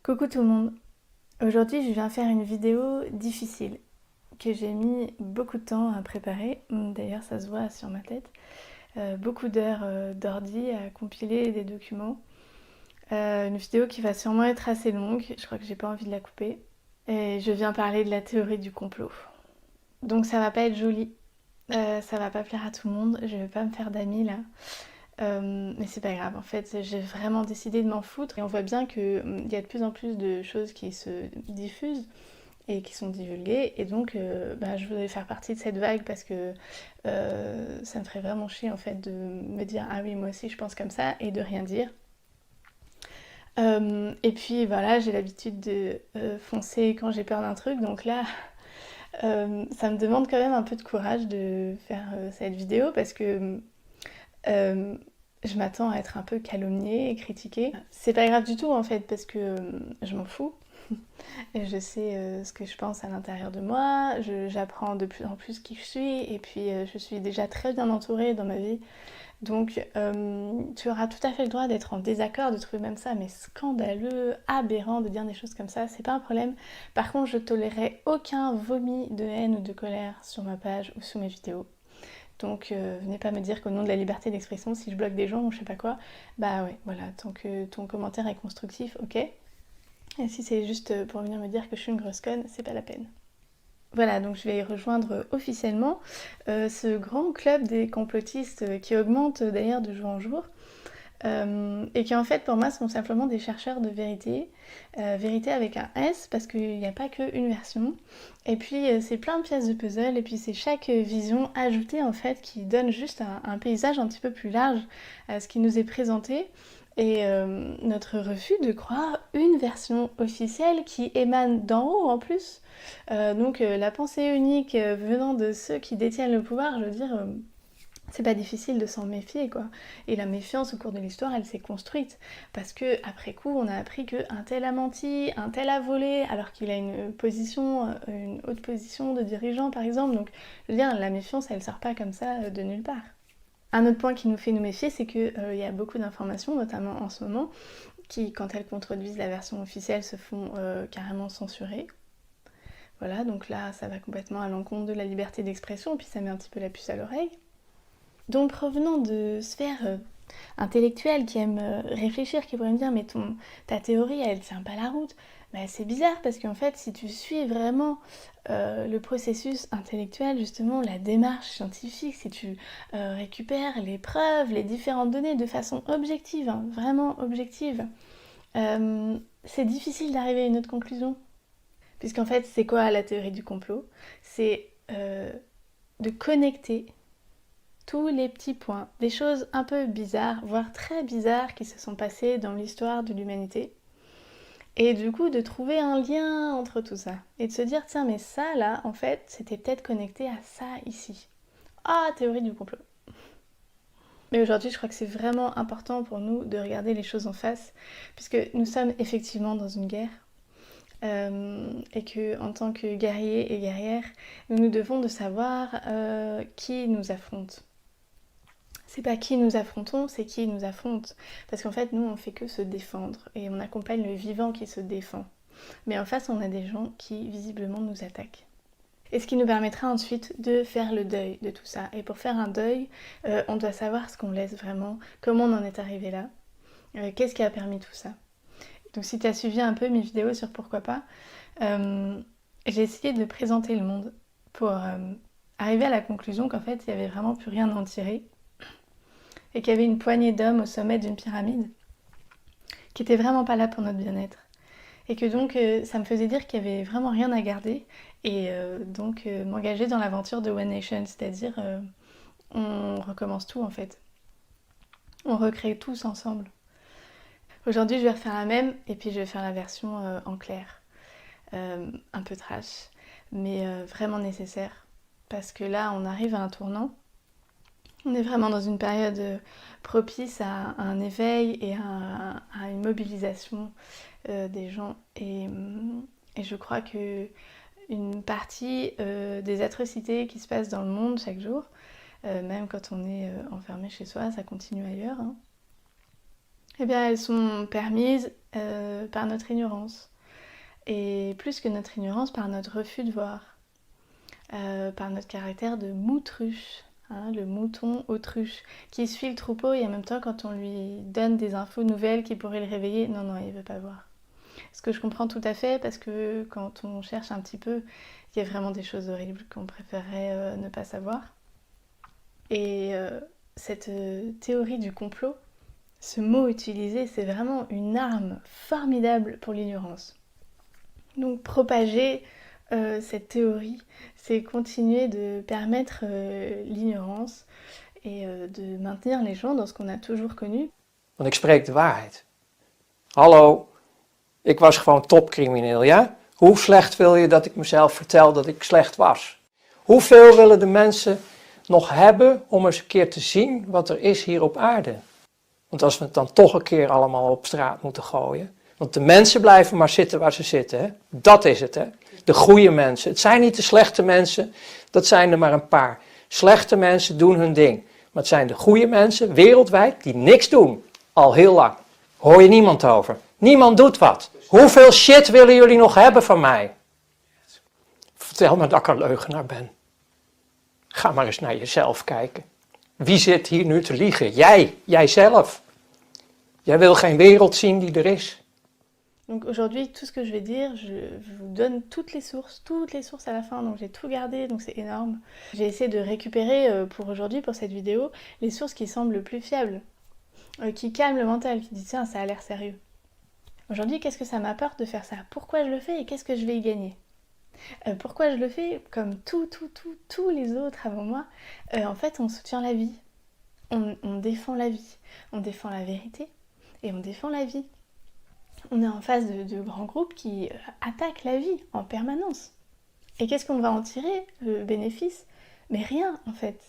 Coucou tout le monde. Aujourd'hui, je viens faire une vidéo difficile que j'ai mis beaucoup de temps à préparer. D'ailleurs, ça se voit sur ma tête. Beaucoup d'heures d'ordi à compiler des documents. Une vidéo qui va sûrement être assez longue. Je crois que j'ai pas envie de la couper. Et je viens parler de la théorie du complot. Donc ça va pas être joli. Ça va pas plaire à tout le monde. Je vais pas me faire d'amis là. Mais c'est pas grave, en fait, j'ai vraiment décidé de m'en foutre. Et on voit bien qu'il y a de plus en plus de choses qui se diffusent et qui sont divulguées. Et donc, je voulais faire partie de cette vague parce que ça me ferait vraiment chier, en fait, de me dire « Ah oui, moi aussi, je pense comme ça » et de rien dire. Et puis, voilà, j'ai l'habitude de foncer quand j'ai peur d'un truc. Donc là, ça me demande quand même un peu de courage de faire cette vidéo parce que... je m'attends à être un peu calomniée et critiquée. C'est pas grave du tout en fait parce que je m'en fous. Et je sais ce que je pense à l'intérieur de moi, j'apprends de plus en plus qui je suis et puis je suis déjà très bien entourée dans ma vie. Donc tu auras tout à fait le droit d'être en désaccord, de trouver même ça mais scandaleux, aberrant de dire des choses comme ça, c'est pas un problème. Par contre, je tolérerai aucun vomi de haine ou de colère sur ma page ou sous mes vidéos. Donc venez pas me dire qu'au nom de la liberté d'expression, si je bloque des gens ou je sais pas quoi, bah ouais, voilà, tant que ton commentaire est constructif, ok. Et si c'est juste pour venir me dire que je suis une grosse conne, c'est pas la peine. Voilà, donc je vais rejoindre officiellement ce grand club des complotistes qui augmente d'ailleurs de jour en jour. Et qui en fait pour moi sont simplement des chercheurs de vérité, vérité avec un S parce qu'il n'y a pas qu'une version. Et puis c'est plein de pièces de puzzle et puis c'est chaque vision ajoutée en fait qui donne juste un paysage un petit peu plus large à ce qui nous est présenté. Et notre refus de croire une version officielle qui émane d'en haut en plus. Donc la pensée unique venant de ceux qui détiennent le pouvoir, je veux dire... c'est pas difficile de s'en méfier quoi. Et la méfiance au cours de l'histoire, elle s'est construite. Parce que après coup, on a appris qu'un tel a menti, un tel a volé, alors qu'il a une position, une haute position de dirigeant par exemple. Donc, je veux dire, la méfiance, elle sort pas comme ça de nulle part. Un autre point qui nous fait nous méfier, c'est qu'il y a beaucoup d'informations, notamment en ce moment, qui, quand elles contredisent la version officielle, se font carrément censurer. Voilà, donc là, ça va complètement à l'encontre de la liberté d'expression, puis ça met un petit peu la puce à l'oreille. Donc provenant de sphères intellectuelles qui aiment réfléchir, qui pourraient me dire mais ta théorie elle tient pas la route, bah, c'est bizarre parce qu'en fait si tu suis vraiment le processus intellectuel, justement la démarche scientifique, si tu récupères les preuves, les différentes données de façon objective, hein, vraiment objective, c'est difficile d'arriver à une autre conclusion. Puisqu'en fait c'est quoi la théorie du complot? C'est de connecter tous les petits points, des choses un peu bizarres, voire très bizarres qui se sont passées dans l'histoire de l'humanité. Et du coup, de trouver un lien entre tout ça. Et de se dire, tiens, mais ça, là, en fait, c'était peut-être connecté à ça, ici. Ah, théorie du complot. Mais aujourd'hui, je crois que c'est vraiment important pour nous de regarder les choses en face, puisque nous sommes effectivement dans une guerre. Et que en tant que guerriers et guerrières, nous nous devons de savoir qui nous affronte. C'est pas qui nous affrontons, c'est qui nous affronte. Parce qu'en fait, nous, on fait que se défendre. Et on accompagne le vivant qui se défend. Mais en face, on a des gens qui, visiblement, nous attaquent. Et ce qui nous permettra ensuite de faire le deuil de tout ça. Et pour faire un deuil, on doit savoir ce qu'on laisse vraiment, comment on en est arrivé là, qu'est-ce qui a permis tout ça. Donc si tu as suivi un peu mes vidéos sur pourquoi pas, j'ai essayé de présenter le monde pour arriver à la conclusion qu'en fait, il n'y avait vraiment plus rien à en tirer. Et qu'il y avait une poignée d'hommes au sommet d'une pyramide qui était vraiment pas là pour notre bien-être. Et que donc ça me faisait dire qu'il y avait vraiment rien à garder et donc m'engager dans l'aventure de One Nation, c'est-à-dire on recommence tout en fait. On recrée tous ensemble. Aujourd'hui je vais refaire la même et puis je vais faire la version en clair. Un peu trash, mais vraiment nécessaire. Parce que là on arrive à un tournant. On est vraiment dans une période propice à un éveil et à une mobilisation des gens. Et je crois que une partie des atrocités qui se passent dans le monde chaque jour, même quand on est enfermé chez soi, ça continue ailleurs, hein, eh bien elles sont permises par notre ignorance. Et plus que notre ignorance, par notre refus de voir. Par notre caractère de moutruche, hein, le mouton autruche, qui suit le troupeau et en même temps quand on lui donne des infos nouvelles qui pourraient le réveiller, non, il veut pas voir. Ce que je comprends tout à fait parce que quand on cherche un petit peu, il y a vraiment des choses horribles qu'on préférerait ne pas savoir. Et cette théorie du complot, ce mot utilisé, c'est vraiment une arme formidable pour l'ignorance. Donc propager cette théorie, c'est continuer de permettre l'ignorance et de maintenir les gens dans ce qu'on a toujours connu. Want ik spreek de waarheid. Hallo, ik was gewoon topcrimineel, ja? Hoe slecht wil je dat ik mezelf vertel dat ik slecht was? Hoeveel willen de mensen nog hebben om eens een keer te zien wat er is hier op aarde? Want als we het dan toch een keer allemaal op straat moeten gooien. Want de mensen blijven maar zitten waar ze zitten, hè? Dat is het, hè? De goede mensen. Het zijn niet de slechte mensen, dat zijn er maar een paar. Slechte mensen doen hun ding. Maar het zijn de goede mensen, wereldwijd, die niks doen. Al heel lang. Hoor je niemand over. Niemand doet wat. Hoeveel shit willen jullie nog hebben van mij? Vertel me dat ik een leugenaar ben. Ga maar eens naar jezelf kijken. Wie zit hier nu te liegen? Jijzelf. Jij wil geen wereld zien die er is. Donc aujourd'hui, tout ce que je vais dire, je vous donne toutes les sources à la fin, donc j'ai tout gardé, donc c'est énorme. J'ai essayé de récupérer pour aujourd'hui, pour cette vidéo, les sources qui semblent le plus fiables, qui calment le mental, qui disent tiens, ça a l'air sérieux. Aujourd'hui, qu'est-ce que ça m'apporte de faire ça? Pourquoi je le fais et qu'est-ce que je vais y gagner? Pourquoi je le fais? Comme tous les autres avant moi, en fait, on soutient la vie. On défend la vie. On défend la vérité et on défend la vie. On est en face de grands groupes qui attaquent la vie en permanence. Et qu'est-ce qu'on va en tirer, le bénéfice? Mais rien, en fait.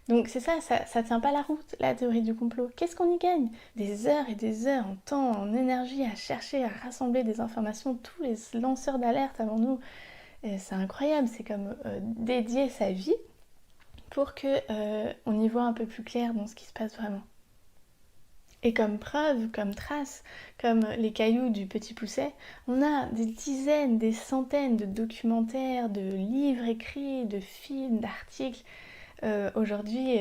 Donc c'est ça tient pas la route, la théorie du complot. Qu'est-ce qu'on y gagne? Des heures et des heures en temps, en énergie à chercher, à rassembler des informations, tous les lanceurs d'alerte avant nous. C'est incroyable, c'est comme dédier sa vie pour qu'on y voit un peu plus clair dans ce qui se passe vraiment. Et comme preuve, comme trace, comme les cailloux du Petit Poucet, on a des dizaines, des centaines de documentaires, de livres écrits, de films, d'articles. Aujourd'hui,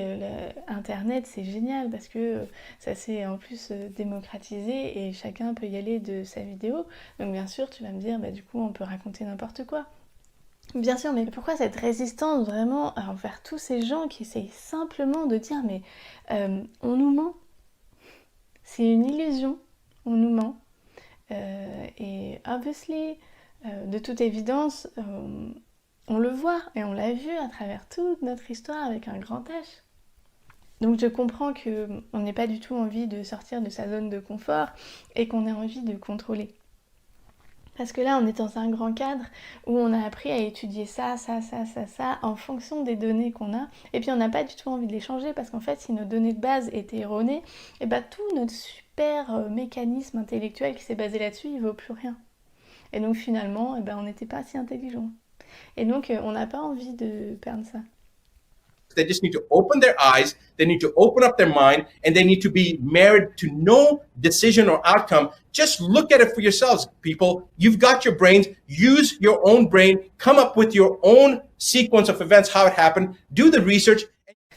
Internet, c'est génial parce que ça s'est en plus démocratisé et chacun peut y aller de sa vidéo. Donc bien sûr, tu vas me dire, du coup, on peut raconter n'importe quoi. Bien sûr, mais pourquoi cette résistance vraiment envers tous ces gens qui essayent simplement de dire, mais on nous ment? C'est une illusion, on nous ment. Et obviously, de toute évidence, on le voit et on l'a vu à travers toute notre histoire avec un grand H. Donc je comprends qu'on n'ait pas du tout envie de sortir de sa zone de confort et qu'on ait envie de contrôler. Parce que là, on est dans un grand cadre où on a appris à étudier ça en fonction des données qu'on a. Et puis on n'a pas du tout envie de les changer parce qu'en fait, si nos données de base étaient erronées, et tout notre super mécanisme intellectuel qui s'est basé là-dessus, il ne vaut plus rien. Et donc finalement, on n'était pas si intelligent. Et donc, on n'a pas envie de perdre ça. They just need to open their eyes, they need to open up their mind, and they need to be married to no decision or outcome. Just look at it for yourselves, people. You've got your brains. Use your own brain. Come up with your own sequence of events, how it happened. Do the research.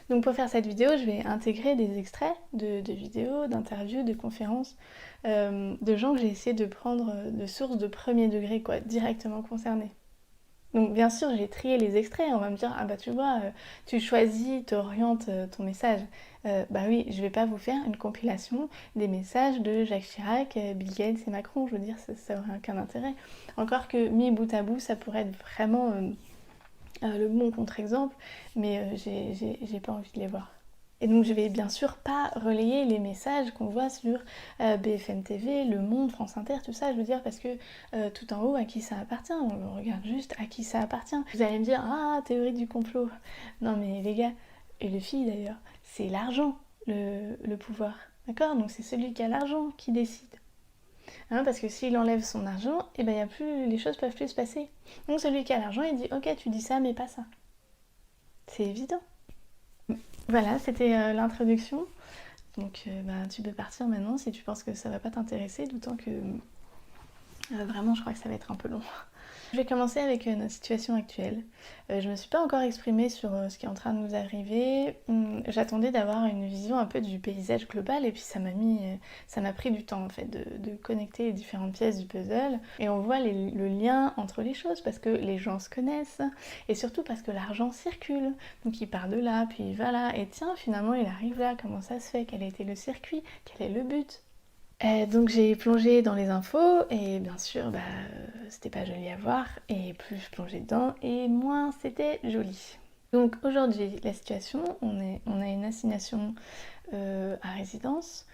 Donc pour faire cette vidéo, je vais intégrer des extraits de vidéos, d'interviews, de conférences, de gens que j'ai essayé de prendre de sources de premier degré, directement concernés. Donc bien sûr, j'ai trié les extraits, on va me dire, tu vois, tu choisis, tu orientes ton message. Oui, je vais pas vous faire une compilation des messages de Jacques Chirac, Bill Gates et Macron, je veux dire, ça aurait aucun intérêt. Encore que mis bout à bout, ça pourrait être vraiment le bon contre-exemple, mais j'ai pas envie de les voir. Et donc je vais bien sûr pas relayer les messages qu'on voit sur BFM TV, Le Monde, France Inter, tout ça, je veux dire, parce que tout en haut, à qui ça appartient? On regarde juste à qui ça appartient. Vous allez me dire, théorie du complot. Non mais les gars, et les filles d'ailleurs, c'est l'argent, le pouvoir. D'accord? Donc c'est celui qui a l'argent qui décide. Parce que s'il enlève son argent, les choses peuvent plus se passer. Donc celui qui a l'argent, il dit, ok, tu dis ça, mais pas ça. C'est évident. Voilà, c'était l'introduction. Donc tu peux partir maintenant si tu penses que ça va pas t'intéresser, d'autant que vraiment je crois que ça va être un peu long. Je vais commencer avec notre situation actuelle. Je me suis pas encore exprimée sur ce qui est en train de nous arriver. J'attendais d'avoir une vision un peu du paysage global et puis ça m'a pris du temps en fait de connecter les différentes pièces du puzzle. Et on voit le lien entre les choses parce que les gens se connaissent et surtout parce que l'argent circule. Donc il part de là, puis il va là et tiens finalement il arrive là, comment ça se fait, quel a été le circuit, quel est le but. Donc j'ai plongé dans les infos et bien sûr c'était pas joli à voir et plus je plongeais dedans et moins c'était joli. Donc aujourd'hui la situation, on a une assignation à résidence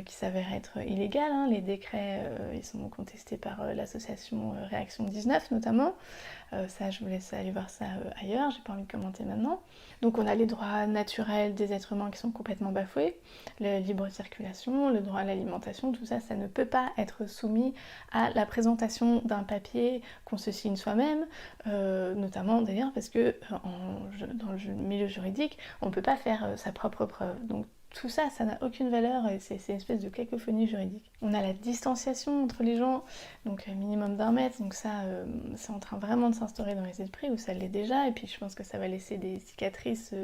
qui s'avère être illégale, hein. Les décrets ils sont contestés par l'association Réaction 19 notamment. Ça je vous laisse aller voir ça ailleurs, j'ai pas envie de commenter maintenant. Donc on a les droits naturels des êtres humains qui sont complètement bafoués, la libre circulation, le droit à l'alimentation, tout ça, ça ne peut pas être soumis à la présentation d'un papier qu'on se signe soi-même, notamment d'ailleurs parce que dans le milieu juridique, on ne peut pas faire sa propre preuve. Donc tout ça, ça n'a aucune valeur et c'est une espèce de cacophonie juridique. On a la distanciation entre les gens, donc minimum d'1 mètre, donc ça, c'est en train vraiment de s'instaurer dans les esprits, ou ça l'est déjà, et puis je pense que ça va laisser des cicatrices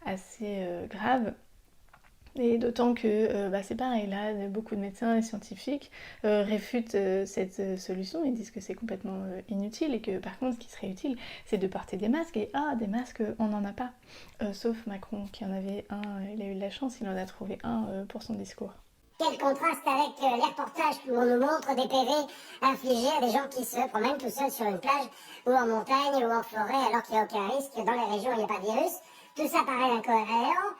assez graves. Et d'autant que c'est pareil, là, beaucoup de médecins et scientifiques réfutent cette solution, ils disent que c'est complètement inutile et que par contre ce qui serait utile c'est de porter des masques et des masques on n'en a pas, sauf Macron qui en avait un, il a eu de la chance, il en a trouvé un pour son discours. Quel contraste avec les reportages où on nous montre des PV infligés à des gens qui se promènent tout seuls sur une plage ou en montagne ou en forêt alors qu'il n'y a aucun risque, dans les régions où il n'y a pas de virus. Tout ça paraît incohérent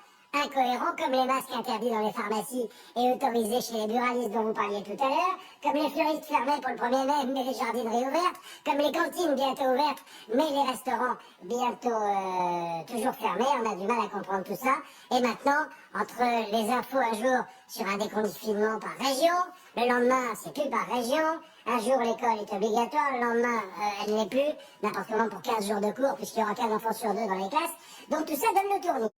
comme les masques interdits dans les pharmacies et autorisés chez les buralistes dont vous parliez tout à l'heure, comme les fleuristes fermés pour le 1er mai mais les jardineries ouvertes, comme les cantines bientôt ouvertes mais les restaurants bientôt toujours fermés. On a du mal à comprendre tout ça. Et maintenant, entre les infos un jour sur un déconfinement par région, le lendemain c'est plus par région, un jour l'école est obligatoire, le lendemain elle n'est plus, n'importe comment pour 15 jours de cours puisqu'il y aura qu'un enfant sur 2 dans les classes. Donc tout ça donne le tournis.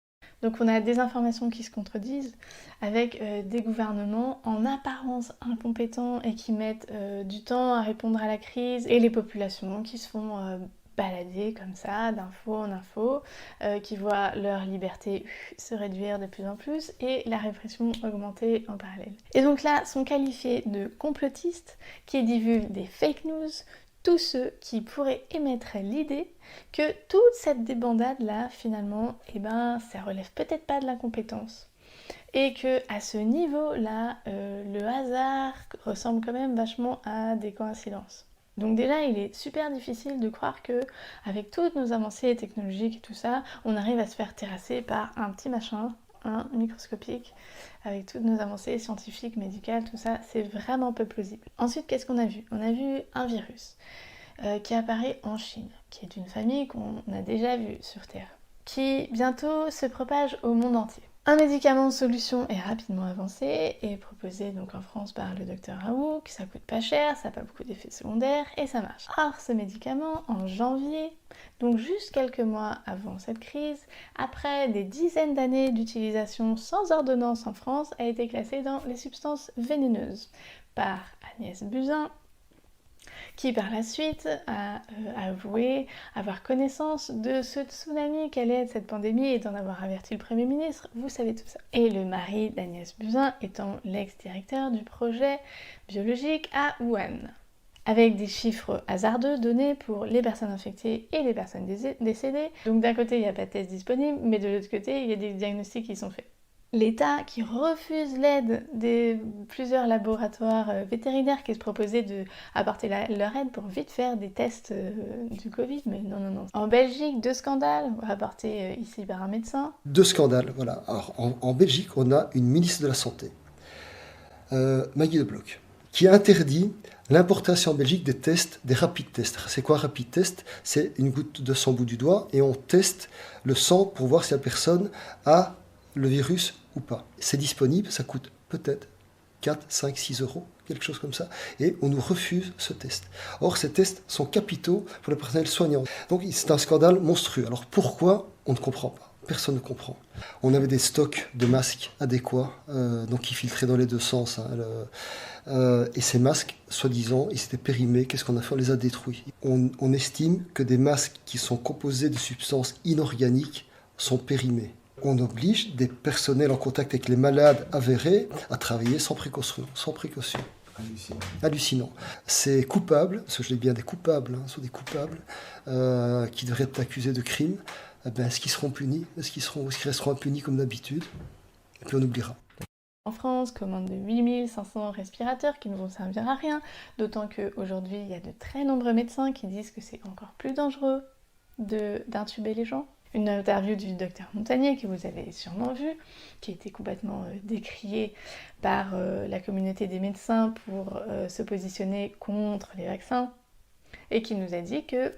Donc on a des informations qui se contredisent avec des gouvernements en apparence incompétents et qui mettent du temps à répondre à la crise et les populations qui se font balader comme ça d'info en info, qui voient leur liberté se réduire de plus en plus et la répression augmenter en parallèle. Et donc là sont qualifiés de complotistes qui divulguent des fake news, tous ceux qui pourraient émettre l'idée que toute cette débandade-là, finalement, ça relève peut-être pas de l'incompétence. Et que à ce niveau-là, le hasard ressemble quand même vachement à des coïncidences. Donc déjà, il est super difficile de croire que, avec toutes nos avancées technologiques et tout ça, on arrive à se faire terrasser par un petit machin, microscopique, avec toutes nos avancées scientifiques, médicales, tout ça, c'est vraiment peu plausible. Ensuite, qu'est-ce qu'on a vu ? On a vu un virus qui apparaît en Chine, qui est une famille qu'on a déjà vue sur Terre, qui bientôt se propage au monde entier. Un médicament solution est rapidement avancé et proposé donc en France par le docteur Raoult, que ça coûte pas cher, ça n'a pas beaucoup d'effets secondaires et ça marche. Or ce médicament, en janvier, donc juste quelques mois avant cette crise, après des dizaines d'années d'utilisation sans ordonnance en France, a été classé dans les substances vénéneuses par Agnès Buzyn, qui par la suite a avoué avoir connaissance de ce tsunami qu'allait être cette pandémie et d'en avoir averti le Premier ministre, vous savez tout ça. Et le mari d'Agnès Buzyn étant l'ex-directeur du projet biologique à Wuhan, avec des chiffres hasardeux donnés pour les personnes infectées et les personnes décédées. Donc d'un côté il n'y a pas de test disponible, mais de l'autre côté il y a des diagnostics qui sont faits. L'État qui refuse l'aide des plusieurs laboratoires vétérinaires qui se proposaient d'apporter leur aide pour vite faire des tests du Covid, mais non. En Belgique, 2 scandales rapportés ici par un médecin. 2 scandales, voilà. Alors, en Belgique, on a une ministre de la Santé, Maggie De Bloch, qui interdit l'importation en Belgique des tests, des rapid tests. C'est quoi un rapid test ? C'est une goutte de sang au bout du doigt et on teste le sang pour voir si la personne a le virus ou pas. C'est disponible, ça coûte peut-être 4, 5, 6 euros, quelque chose comme ça, et on nous refuse ce test. Or, ces tests sont capitaux pour le personnel soignant. Donc, c'est un scandale monstrueux. Alors, pourquoi ? On ne comprend pas. personne ne comprend. On avait des stocks de masques adéquats, donc qui filtraient dans les deux sens. Et ces masques, soi-disant, ils étaient périmés. Qu'est-ce qu'on a fait? On les a détruits. On estime que des masques qui sont composés de substances inorganiques sont périmés. On oblige des personnels en contact avec les malades avérés à travailler sans précaution. Hallucinant. C'est coupable, parce que je dis bien des coupables, ce sont des coupables qui devraient être accusés de crimes. Est-ce qu'ils seront punis? Est-ce qu'ils resteront impunis comme d'habitude? Et puis on oubliera. En France, commande de 8500 respirateurs qui ne vont servir à rien, d'autant qu'aujourd'hui, il y a de très nombreux médecins qui disent que c'est encore plus dangereux d'intuber les gens. Une interview du docteur Montagnier, que vous avez sûrement vu, qui a été complètement décriée par la communauté des médecins pour se positionner contre les vaccins, et qui nous a dit qu'il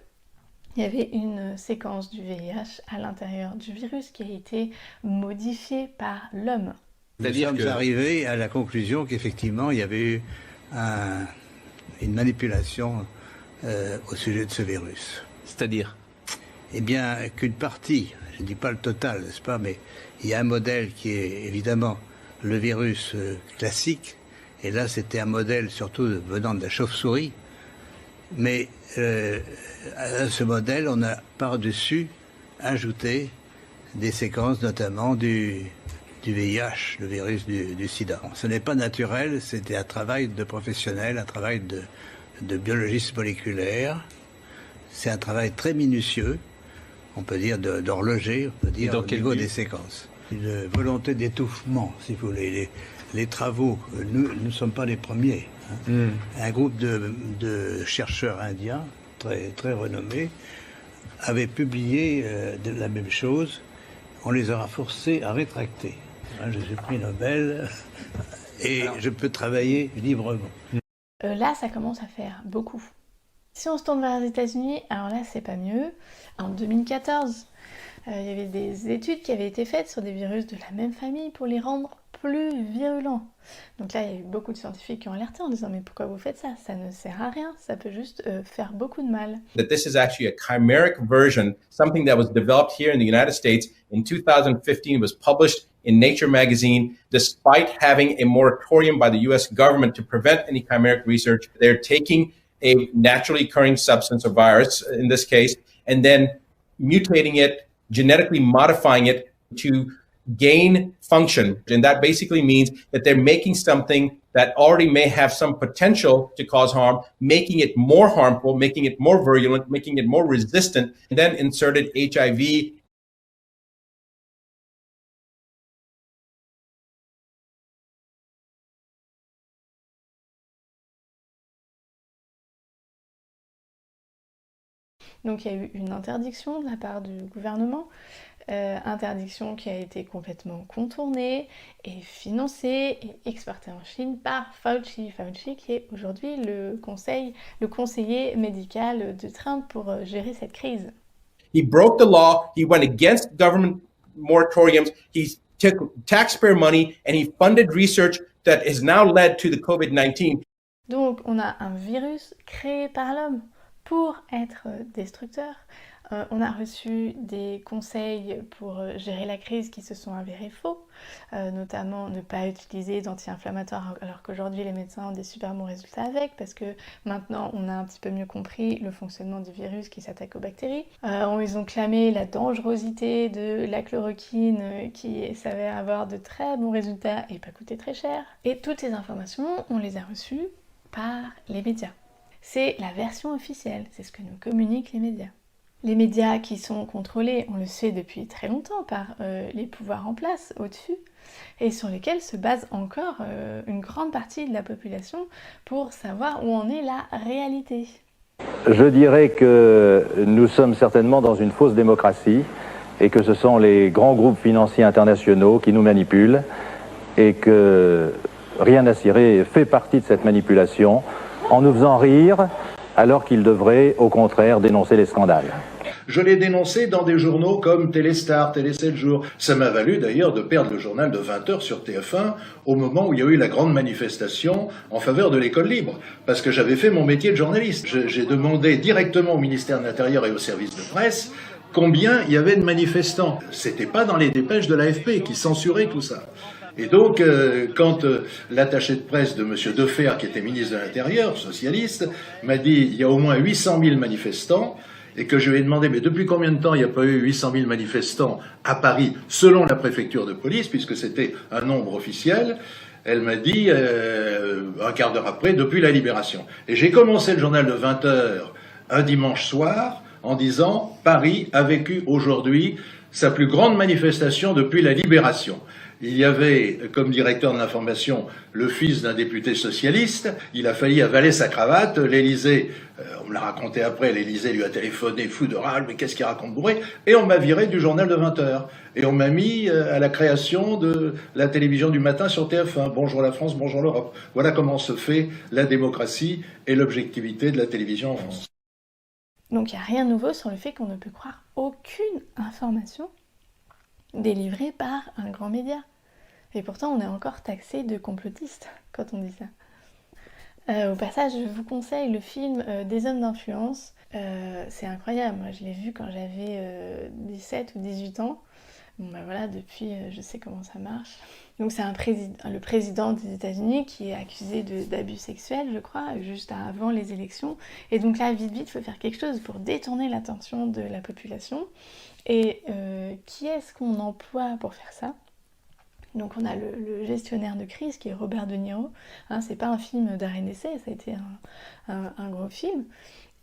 y avait une séquence du VIH à l'intérieur du virus qui a été modifiée par l'homme. Nous sommes arrivés à la conclusion qu'effectivement il y avait eu une manipulation au sujet de ce virus. C'est-à-dire? Eh bien, qu'une partie, je ne dis pas le total, n'est-ce pas, mais il y a un modèle qui est évidemment le virus classique, et là c'était un modèle surtout venant de la chauve-souris, mais à ce modèle on a par-dessus ajouté des séquences notamment du VIH, le virus du sida. Ce n'est pas naturel, c'était un travail de professionnels, un travail de biologistes moléculaires, c'est un travail très minutieux, on peut dire d'horloger, on peut dire au niveau des séquences. Une volonté d'étouffement, si vous voulez. Les travaux, nous ne sommes pas les premiers. Un groupe de chercheurs indiens, très, très renommés, avait publié la même chose. On les aura forcés à rétracter. Je suis prix Nobel et je peux travailler librement. Là, ça commence à faire beaucoup. Si on se tourne vers les États-Unis, alors là, c'est pas mieux. En 2014, il y avait des études qui avaient été faites sur des virus de la même famille pour les rendre plus virulents. Donc là, il y a eu beaucoup de scientifiques qui ont alerté en disant « Mais pourquoi vous faites ça? Ça ne sert à rien, ça peut juste faire beaucoup de mal. » That this is actually a chimeric version, something that was developed here in the United States. In 2015, it was published in Nature magazine. Despite having a moratorium by the US government to prevent any chimeric research, they're taking a naturally occurring substance or virus in this case, and then mutating it, genetically modifying it to gain function. And that basically means that they're making something that already may have some potential to cause harm, making it more harmful, making it more virulent, making it more resistant, and then inserted HIV. Donc il y a eu une interdiction de la part du gouvernement, interdiction qui a été complètement contournée et financée et exportée en Chine par Fauci. Fauci qui est aujourd'hui le conseiller médical de Trump pour gérer cette crise. He broke the law, he went against government moratoriums, he took taxpayer money and he funded research that has now led to the COVID-19. Donc on a un virus créé par l'homme pour être destructeur. On a reçu des conseils pour gérer la crise qui se sont avérés faux, notamment ne pas utiliser d'anti-inflammatoires alors qu'aujourd'hui les médecins ont des super bons résultats avec, parce que maintenant on a un petit peu mieux compris le fonctionnement du virus qui s'attaque aux bactéries. Ils ont clamé la dangerosité de la chloroquine qui s'avère avoir de très bons résultats et pas coûter très cher. Et toutes ces informations, on les a reçues par les médias. C'est la version officielle, c'est ce que nous communiquent les médias. Les médias qui sont contrôlés, on le sait depuis très longtemps, par les pouvoirs en place au-dessus, et sur lesquels se base encore une grande partie de la population pour savoir où en est la réalité. Je dirais que nous sommes certainement dans une fausse démocratie et que ce sont les grands groupes financiers internationaux qui nous manipulent et que rien à cirer fait partie de cette manipulation en nous faisant rire alors qu'ils devraient au contraire dénoncer les scandales. Je l'ai dénoncé dans des journaux comme Téléstar, Télé 7 jours. Ça m'a valu d'ailleurs de perdre le journal de 20h sur TF1 au moment où il y a eu la grande manifestation en faveur de l'école libre, parce que j'avais fait mon métier de journaliste. J'ai demandé directement au ministère de l'Intérieur et au service de presse combien il y avait de manifestants. C'était pas dans les dépêches de l'AFP qui censuraient tout ça. Et donc, quand l'attaché de presse de M. Defer, qui était ministre de l'Intérieur, socialiste, m'a dit il y a au moins 800 000 manifestants, et que je lui ai demandé mais depuis combien de temps il n'y a pas eu 800 000 manifestants à Paris, selon la préfecture de police, puisque c'était un nombre officiel, elle m'a dit un quart d'heure après, depuis la Libération. Et j'ai commencé le journal de 20h un dimanche soir en disant Paris a vécu aujourd'hui sa plus grande manifestation depuis la Libération. Il y avait, comme directeur de l'information, le fils d'un député socialiste. Il a failli avaler sa cravate. L'Élysée, on me l'a raconté après, l'Élysée lui a téléphoné fou de rage, mais qu'est-ce qu'il raconte bourré? Et on m'a viré du journal de 20h. Et on m'a mis à la création de la télévision du matin sur TF1. Bonjour la France, bonjour l'Europe. Voilà comment se fait la démocratie et l'objectivité de la télévision en France. Donc il n'y a rien de nouveau sur le fait qu'on ne peut croire aucune information délivrée par un grand média. Et pourtant, on est encore taxé de complotiste quand on dit ça. Au passage, je vous conseille le film Des hommes d'influence. C'est incroyable. Moi, je l'ai vu quand j'avais 17 ou 18 ans. Bon, ben voilà, depuis, je sais comment ça marche. Donc, c'est le président des États-Unis qui est accusé d'abus sexuels, je crois, juste avant les élections. Et donc là, vite, il faut faire quelque chose pour détourner l'attention de la population. Et qui est-ce qu'on emploie pour faire ça ? Donc on a le gestionnaire de crise qui est Robert De Niro, hein, c'est pas un film d'arrêt d'essai, ça a été un gros film,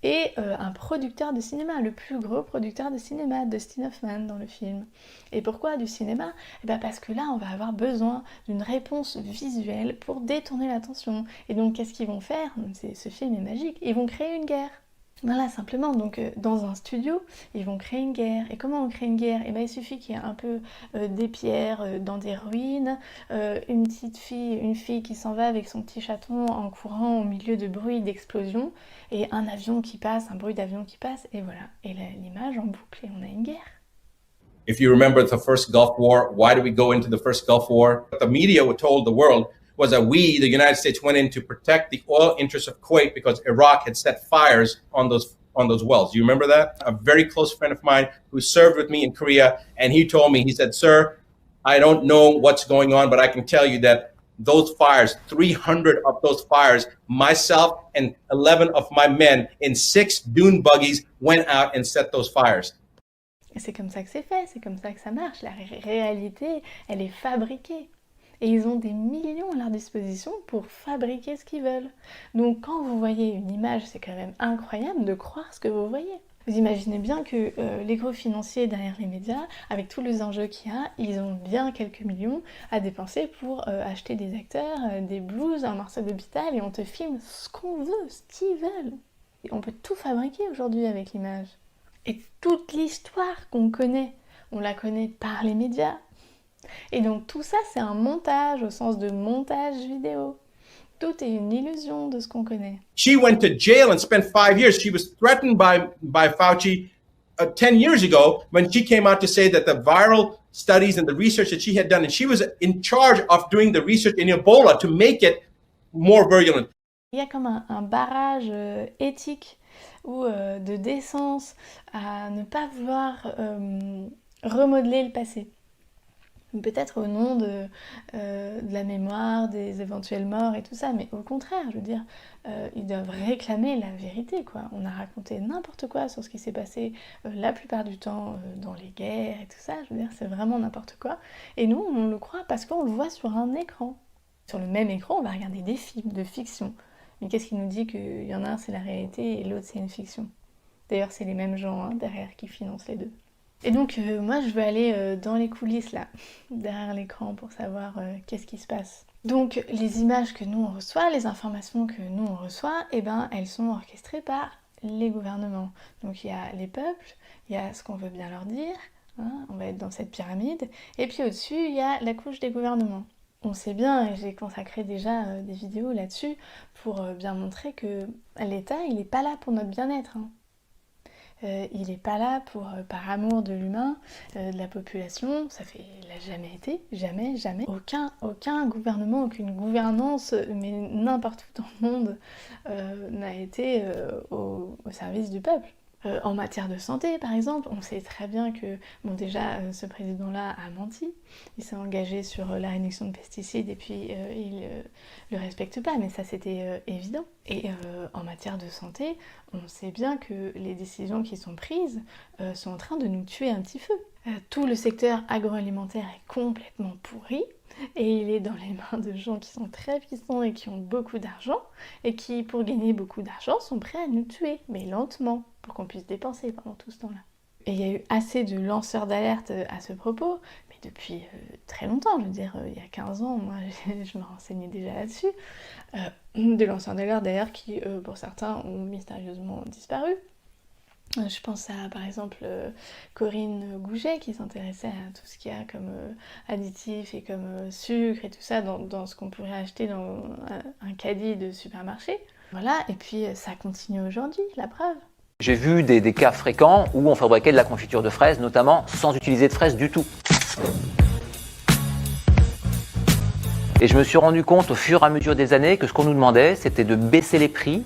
et un producteur de cinéma, le plus gros producteur de cinéma, Dustin Hoffman dans le film. Et pourquoi du cinéma ? Eh bien parce que là on va avoir besoin d'une réponse visuelle pour détourner l'attention. Et donc qu'est-ce qu'ils vont faire ? Ce film est magique, ils vont créer une guerre. Voilà, simplement, donc dans un studio, ils vont créer une guerre. Et comment on crée une guerre ? Eh bien, il suffit qu'il y ait un peu des pierres dans des ruines, une fille qui s'en va avec son petit chaton en courant au milieu de bruits d'explosion, et un avion qui passe, un bruit d'avion qui passe, et voilà. Et l'image en boucle, et on a une guerre. If you remember the first Gulf War, why did we go into the first Gulf War? The media told the world was that we, the United States, went in to protect the oil interests of Kuwait because Iraq had set fires on those wells. Do you remember that? A very close friend of mine who served with me in Korea, and he told me, he said, "Sir, I don't know what's going on, but I can tell you that those fires, 300 of those fires, myself and 11 of my men in 6 dune buggies went out and set those fires." Et c'est comme ça que c'est fait, c'est comme ça que ça marche. La réalité, elle est fabriquée. Et ils ont des millions à leur disposition pour fabriquer ce qu'ils veulent. Donc quand vous voyez une image, c'est quand même incroyable de croire ce que vous voyez. Vous imaginez bien que les gros financiers derrière les médias, avec tous les enjeux qu'il y a, ils ont bien quelques millions à dépenser pour acheter des acteurs, des blouses, un morceau d'hôpital, et on te filme ce qu'on veut, ce qu'ils veulent. Et on peut tout fabriquer aujourd'hui avec l'image. Et toute l'histoire qu'on connaît, on la connaît par les médias. Et donc tout ça, c'est un montage au sens de montage vidéo. Tout est une illusion de ce qu'on connaît. She went to jail and spent 5 years. She was threatened by Fauci 10 years ago when she came out to say that the viral studies and the research that she had done, and she was in charge of doing the research in Ebola to make it more virulent. Il y a comme un barrage éthique ou de décence à ne pas vouloir remodeler le passé. Peut-être au nom de la mémoire, des éventuels morts et tout ça, mais au contraire, je veux dire, ils doivent réclamer la vérité, quoi. On a raconté n'importe quoi sur ce qui s'est passé la plupart du temps dans les guerres et tout ça, je veux dire, c'est vraiment n'importe quoi. Et nous, on le croit parce qu'on le voit sur un écran. Sur le même écran, on va regarder des films de fiction. Mais qu'est-ce qui nous dit qu'il y en a un, c'est la réalité, et l'autre, c'est une fiction ? D'ailleurs, c'est les mêmes gens derrière qui financent les deux. Et donc moi je veux aller dans les coulisses là, derrière l'écran pour savoir qu'est-ce qui se passe. Donc les images que nous on reçoit, les informations que nous on reçoit, eh ben elles sont orchestrées par les gouvernements. Donc il y a les peuples, il y a ce qu'on veut bien leur dire, hein, on va être dans cette pyramide, et puis au-dessus il y a la couche des gouvernements. On sait bien, et j'ai consacré déjà des vidéos là-dessus, pour bien montrer que l'État il n'est pas là pour notre bien-être, hein. Il n'est pas là par amour de l'humain, de la population, il n'a jamais été, jamais. Aucun gouvernement, aucune gouvernance, mais n'importe où dans le monde, n'a été au service du peuple. En matière de santé, par exemple, on sait très bien que, bon déjà, ce président-là a menti, il s'est engagé sur la réduction de pesticides et puis il le respecte pas, mais ça c'était évident. Et en matière de santé, on sait bien que les décisions qui sont prises sont en train de nous tuer un petit feu. Tout le secteur agroalimentaire est complètement pourri, et il est dans les mains de gens qui sont très puissants et qui ont beaucoup d'argent, et qui, pour gagner beaucoup d'argent, sont prêts à nous tuer, mais lentement, pour qu'on puisse dépenser pendant tout ce temps-là. Et il y a eu assez de lanceurs d'alerte à ce propos, mais depuis très longtemps, je veux dire, il y a 15 ans, moi je me renseignais déjà là-dessus, de lanceurs d'alerte d'ailleurs qui, pour certains, ont mystérieusement disparu. Je pense à, par exemple, Corinne Gouget qui s'intéressait à tout ce qu'il y a comme additifs et comme sucre et tout ça dans ce qu'on pourrait acheter dans un caddie de supermarché. Voilà, et puis ça continue aujourd'hui, la preuve. J'ai vu des cas fréquents où on fabriquait de la confiture de fraises, notamment sans utiliser de fraises du tout. Et je me suis rendu compte au fur et à mesure des années que ce qu'on nous demandait, c'était de baisser les prix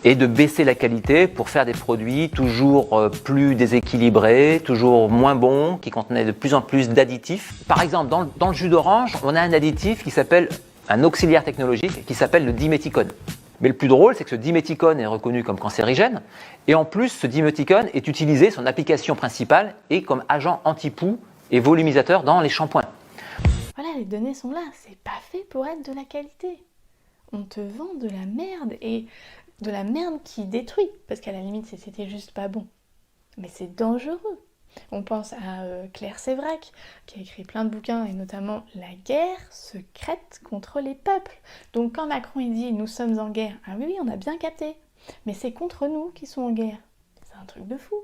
et de baisser la qualité pour faire des produits toujours plus déséquilibrés, toujours moins bons, qui contenaient de plus en plus d'additifs. Par exemple, dans le jus d'orange, on a un additif qui s'appelle, un auxiliaire technologique, qui s'appelle le diméthicone. Mais le plus drôle, c'est que ce diméthicone est reconnu comme cancérigène, et en plus, ce diméthicone est utilisé, son application principale est comme agent anti-poux et volumisateur dans les shampoings. Voilà, les données sont là, c'est pas fait pour être de la qualité. On te vend de la merde, et de la merde qui détruit, parce qu'à la limite c'était juste pas bon. Mais c'est dangereux. On pense à Claire Sévrac, qui a écrit plein de bouquins, et notamment La guerre secrète contre les peuples. Donc quand Macron il dit « nous sommes en guerre », ah oui, on a bien capté, mais c'est contre nous qui sont en guerre. C'est un truc de fou.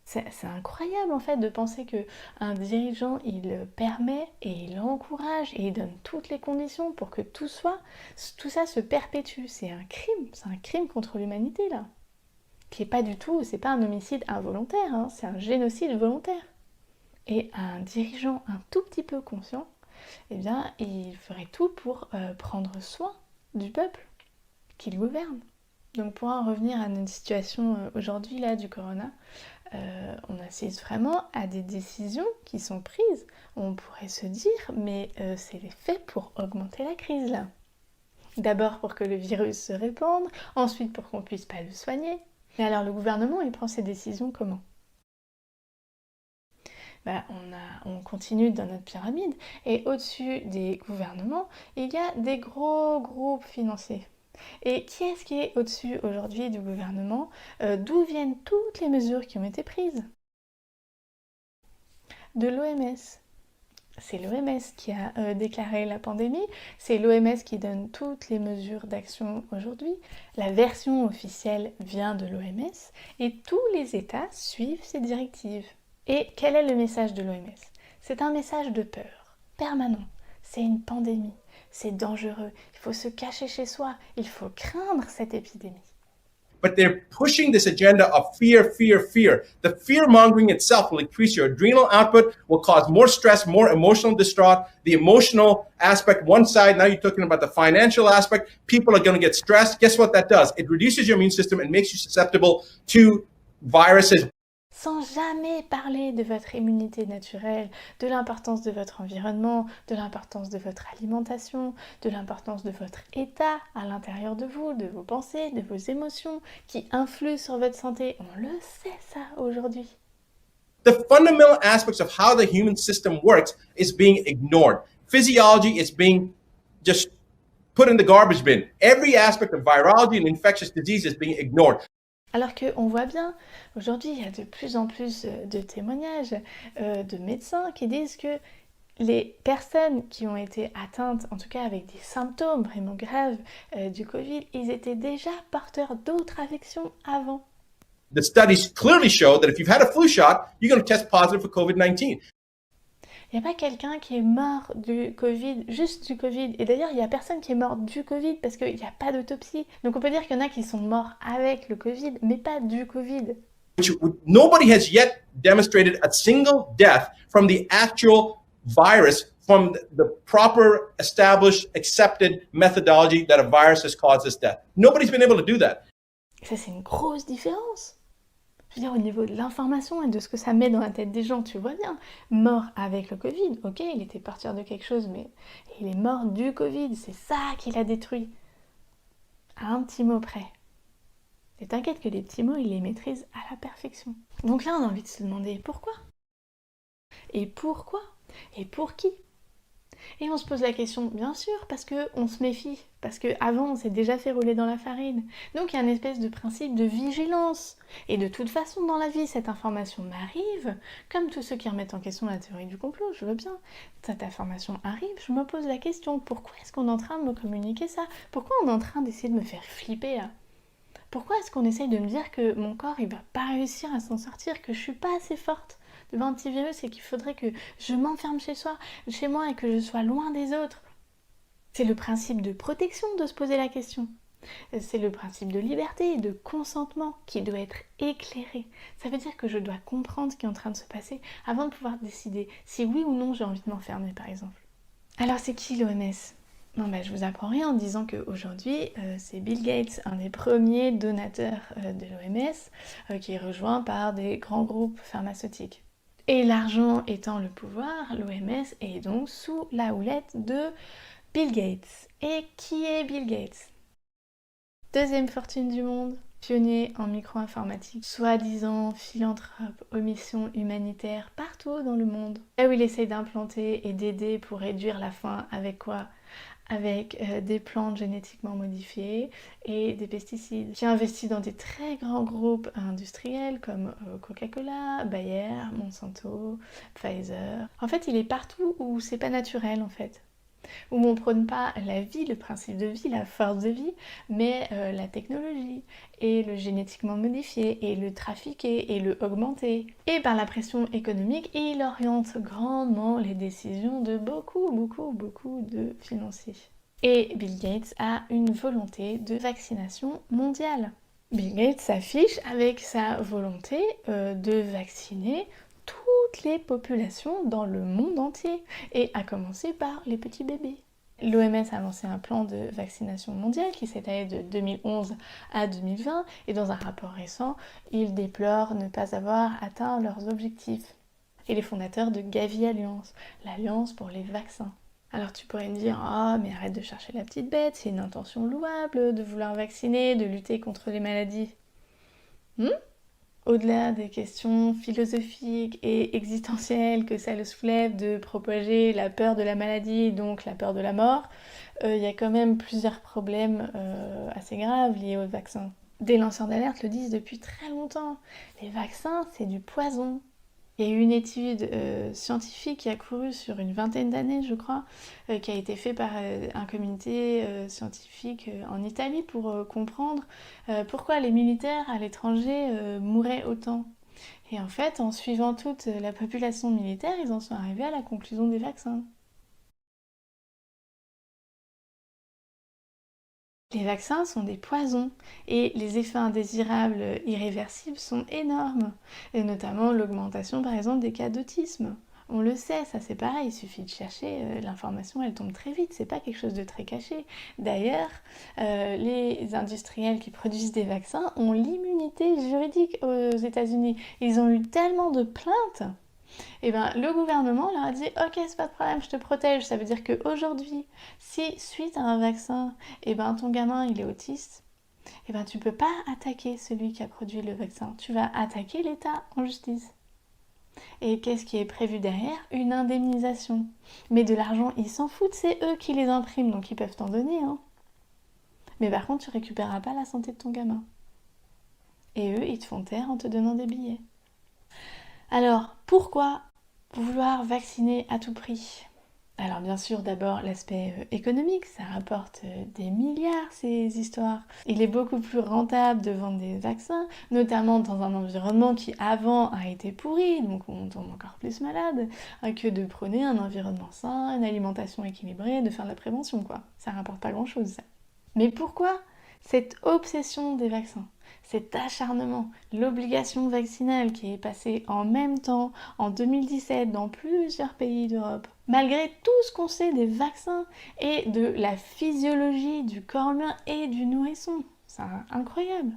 C'est incroyable en fait de penser qu'un dirigeant il permet et il encourage et il donne toutes les conditions pour que tout ça se perpétue. C'est un crime contre l'humanité là. Qui est pas du tout, c'est pas un homicide involontaire, hein, c'est un génocide volontaire. Et un dirigeant un tout petit peu conscient, eh bien il ferait tout pour prendre soin du peuple qu'il gouverne. Donc pour en revenir à notre situation aujourd'hui là du corona, on assiste vraiment à des décisions qui sont prises. On pourrait se dire, mais c'est fait pour augmenter la crise là. D'abord pour que le virus se répande, ensuite pour qu'on puisse pas le soigner. Mais alors le gouvernement, il prend ses décisions comment ? On continue dans notre pyramide, et au-dessus des gouvernements, il y a des gros groupes financiers. Et qui est-ce qui est au-dessus aujourd'hui du gouvernement ? D'où viennent toutes les mesures qui ont été prises ? De l'OMS. C'est l'OMS qui a déclaré la pandémie, c'est l'OMS qui donne toutes les mesures d'action aujourd'hui. La version officielle vient de l'OMS et tous les États suivent ces directives. Et quel est le message de l'OMS ? C'est un message de peur, permanent. C'est une pandémie. C'est dangereux, il faut se cacher chez soi, il faut craindre cette épidémie. But they're pushing this agenda of fear, fear, fear. The fear-mongering itself will increase your adrenal output, will cause more stress, more emotional distraught. The emotional aspect, one side, now you're talking about the financial aspect. People are going to get stressed. Guess what that does? It reduces your immune system and makes you susceptible to viruses. Sans jamais parler de votre immunité naturelle, de l'importance de votre environnement, de l'importance de votre alimentation, de l'importance de votre état à l'intérieur de vous, de vos pensées, de vos émotions, qui influent sur votre santé. On le sait ça aujourd'hui. The fundamental aspects of how the human system works is being ignored. Physiology is being just put in the garbage bin. Every aspect of virology and infectious disease is being ignored. Alors qu'on voit bien, aujourd'hui, il y a de plus en plus de témoignages de médecins qui disent que les personnes qui ont été atteintes, en tout cas avec des symptômes vraiment graves du Covid, ils étaient déjà porteurs d'autres affections avant. The studies clearly show that if you've had a flu shot, you're going to test positive for COVID-19. Il n'y a pas quelqu'un qui est mort du Covid, juste du Covid. Et d'ailleurs, il n'y a personne qui est mort du Covid parce qu'il n'y a pas d'autopsie. Donc on peut dire qu'il y en a qui sont morts avec le Covid, mais pas du Covid. Nobody has yet demonstrated a single death from the actual virus, from the proper, established, accepted methodology that a virus has caused this death. Nobody's been able to do that. Ça, c'est une grosse différence. Je veux dire, au niveau de l'information et de ce que ça met dans la tête des gens, tu vois bien. Mort avec le Covid, ok, il était partir de quelque chose, mais il est mort du Covid, c'est ça qui l'a détruit. À un petit mot près. Et t'inquiète que les petits mots, il les maîtrise à la perfection. Donc là, on a envie de se demander pourquoi? Et pourquoi? Et pour qui? Et on se pose la question, bien sûr, parce qu'on se méfie, parce qu'avant on s'est déjà fait rouler dans la farine. Donc il y a une espèce de principe de vigilance. Et de toute façon, dans la vie, cette information m'arrive, comme tous ceux qui remettent en question la théorie du complot, je veux bien. Cette information arrive, je me pose la question, pourquoi est-ce qu'on est en train de me communiquer ça? Pourquoi on est en train d'essayer de me faire flipper là? Pourquoi est-ce qu'on essaye de me dire que mon corps il va pas réussir à s'en sortir, que je suis pas assez forte devant un petit virus et qu'il faudrait que je m'enferme chez moi et que je sois loin des autres? C'est le principe de protection de se poser la question. C'est le principe de liberté et de consentement qui doit être éclairé. Ça veut dire que je dois comprendre ce qui est en train de se passer avant de pouvoir décider si oui ou non j'ai envie de m'enfermer par exemple. Alors c'est qui l'OMS ? Non, je vous apprends rien en disant qu'aujourd'hui, c'est Bill Gates, un des premiers donateurs de l'OMS, qui est rejoint par des grands groupes pharmaceutiques. Et l'argent étant le pouvoir, l'OMS est donc sous la houlette de Bill Gates. Et qui est Bill Gates? Deuxième fortune du monde, pionnier en micro-informatique, soi-disant philanthrope aux missions humanitaires partout dans le monde. Là où il essaye d'implanter et d'aider pour réduire la faim avec quoi? Avec des plantes génétiquement modifiées et des pesticides, qui investit dans des très grands groupes industriels comme Coca-Cola, Bayer, Monsanto, Pfizer. En fait, il est partout où c'est pas naturel en fait. Où on prône pas la vie, le principe de vie, la force de vie, mais la technologie, et le génétiquement modifié, et le trafiqué, et le augmenté. Et par la pression économique, il oriente grandement les décisions de beaucoup de financiers. Et Bill Gates a une volonté de vaccination mondiale. Bill Gates s'affiche avec sa volonté de vacciner toutes les populations dans le monde entier, et à commencer par les petits bébés. L'OMS a lancé un plan de vaccination mondiale qui s'étalait de 2011 à 2020, et dans un rapport récent, ils déplorent ne pas avoir atteint leurs objectifs. Et les fondateurs de Gavi Alliance, l'alliance pour les vaccins. Alors tu pourrais me dire, oh mais arrête de chercher la petite bête, c'est une intention louable de vouloir vacciner, de lutter contre les maladies. Au-delà des questions philosophiques et existentielles que ça le soulève de propager la peur de la maladie, donc la peur de la mort, il y a quand même plusieurs problèmes assez graves liés aux vaccins. Des lanceurs d'alerte le disent depuis très longtemps, les vaccins c'est du poison. Il y a eu une étude scientifique qui a couru sur une vingtaine d'années, je crois, qui a été faite par un comité scientifique en Italie pour comprendre pourquoi les militaires à l'étranger mouraient autant. Et en fait, en suivant toute la population militaire, ils en sont arrivés à la conclusion des vaccins. Les vaccins sont des poisons et les effets indésirables irréversibles sont énormes, et notamment l'augmentation par exemple des cas d'autisme. On le sait, ça c'est pareil, il suffit de chercher, l'information elle tombe très vite, c'est pas quelque chose de très caché. D'ailleurs, les industriels qui produisent des vaccins ont l'immunité juridique aux États-Unis. Ils ont eu tellement de plaintes. Et le gouvernement leur a dit ok c'est pas de problème, je te protège. Ça veut dire qu'aujourd'hui, si suite à un vaccin, ton gamin il est autiste, tu peux pas attaquer celui qui a produit le vaccin, tu vas attaquer l'État en justice. Et qu'est-ce qui est prévu derrière? Une indemnisation. Mais de l'argent, ils s'en foutent, c'est eux qui les impriment, donc ils peuvent t'en donner. Mais par contre, tu récupéreras pas la santé de ton gamin. Et eux, ils te font taire en te donnant des billets. Alors, pourquoi vouloir vacciner à tout prix? Alors bien sûr, d'abord l'aspect économique, ça rapporte des milliards ces histoires. Il est beaucoup plus rentable de vendre des vaccins, notamment dans un environnement qui avant a été pourri, donc on tombe encore plus malade, que de prôner un environnement sain, une alimentation équilibrée, de faire de la prévention quoi. Ça rapporte pas grand chose ça. Mais pourquoi cette obsession des vaccins? Cet acharnement, l'obligation vaccinale qui est passée en même temps, en 2017, dans plusieurs pays d'Europe. Malgré tout ce qu'on sait des vaccins et de la physiologie du corps humain et du nourrisson. C'est incroyable.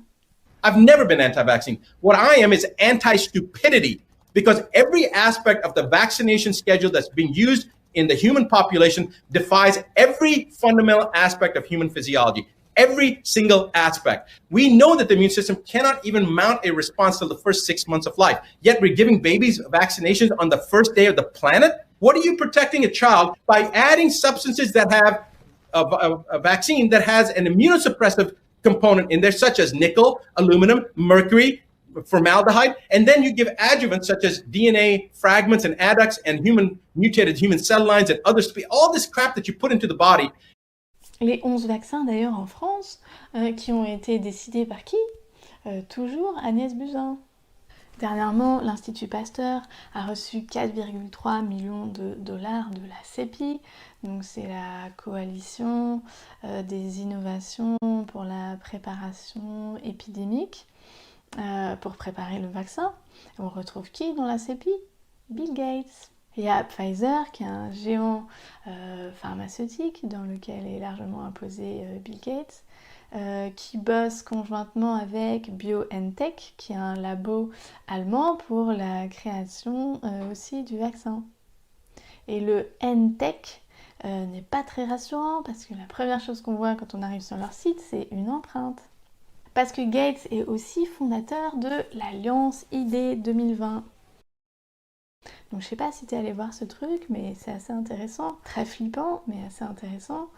I've never been anti-vaccine. What I am is anti-stupidity, because every aspect of the vaccination schedule that's being used in the human population defies every fundamental aspect of human physiology. Every single aspect. We know that the immune system cannot even mount a response till the first 6 months of life. Yet we're giving babies vaccinations on the first day of the planet. What are you protecting a child by adding substances that have a vaccine that has an immunosuppressive component in there, such as nickel, aluminum, mercury, formaldehyde, and then you give adjuvants such as DNA fragments and adducts and mutated human cell lines and others, all this crap that you put into the body. Les 11 vaccins d'ailleurs en France, qui ont été décidés par qui? Toujours Agnès Buzyn. Dernièrement, l'Institut Pasteur a reçu 4,3 millions de dollars de la CEPI, donc c'est la coalition des innovations pour la préparation épidémique, pour préparer le vaccin. On retrouve qui dans la CEPI? Bill Gates. Il y a Pfizer, qui est un géant pharmaceutique dans lequel est largement imposé Bill Gates, qui bosse conjointement avec BioNTech, qui est un labo allemand pour la création aussi du vaccin. Et le NTech n'est pas très rassurant parce que la première chose qu'on voit quand on arrive sur leur site, c'est une empreinte. Parce que Gates est aussi fondateur de l'Alliance ID 2020. Donc je sais pas si tu es allé voir ce truc, mais c'est assez intéressant, très flippant, mais assez intéressant.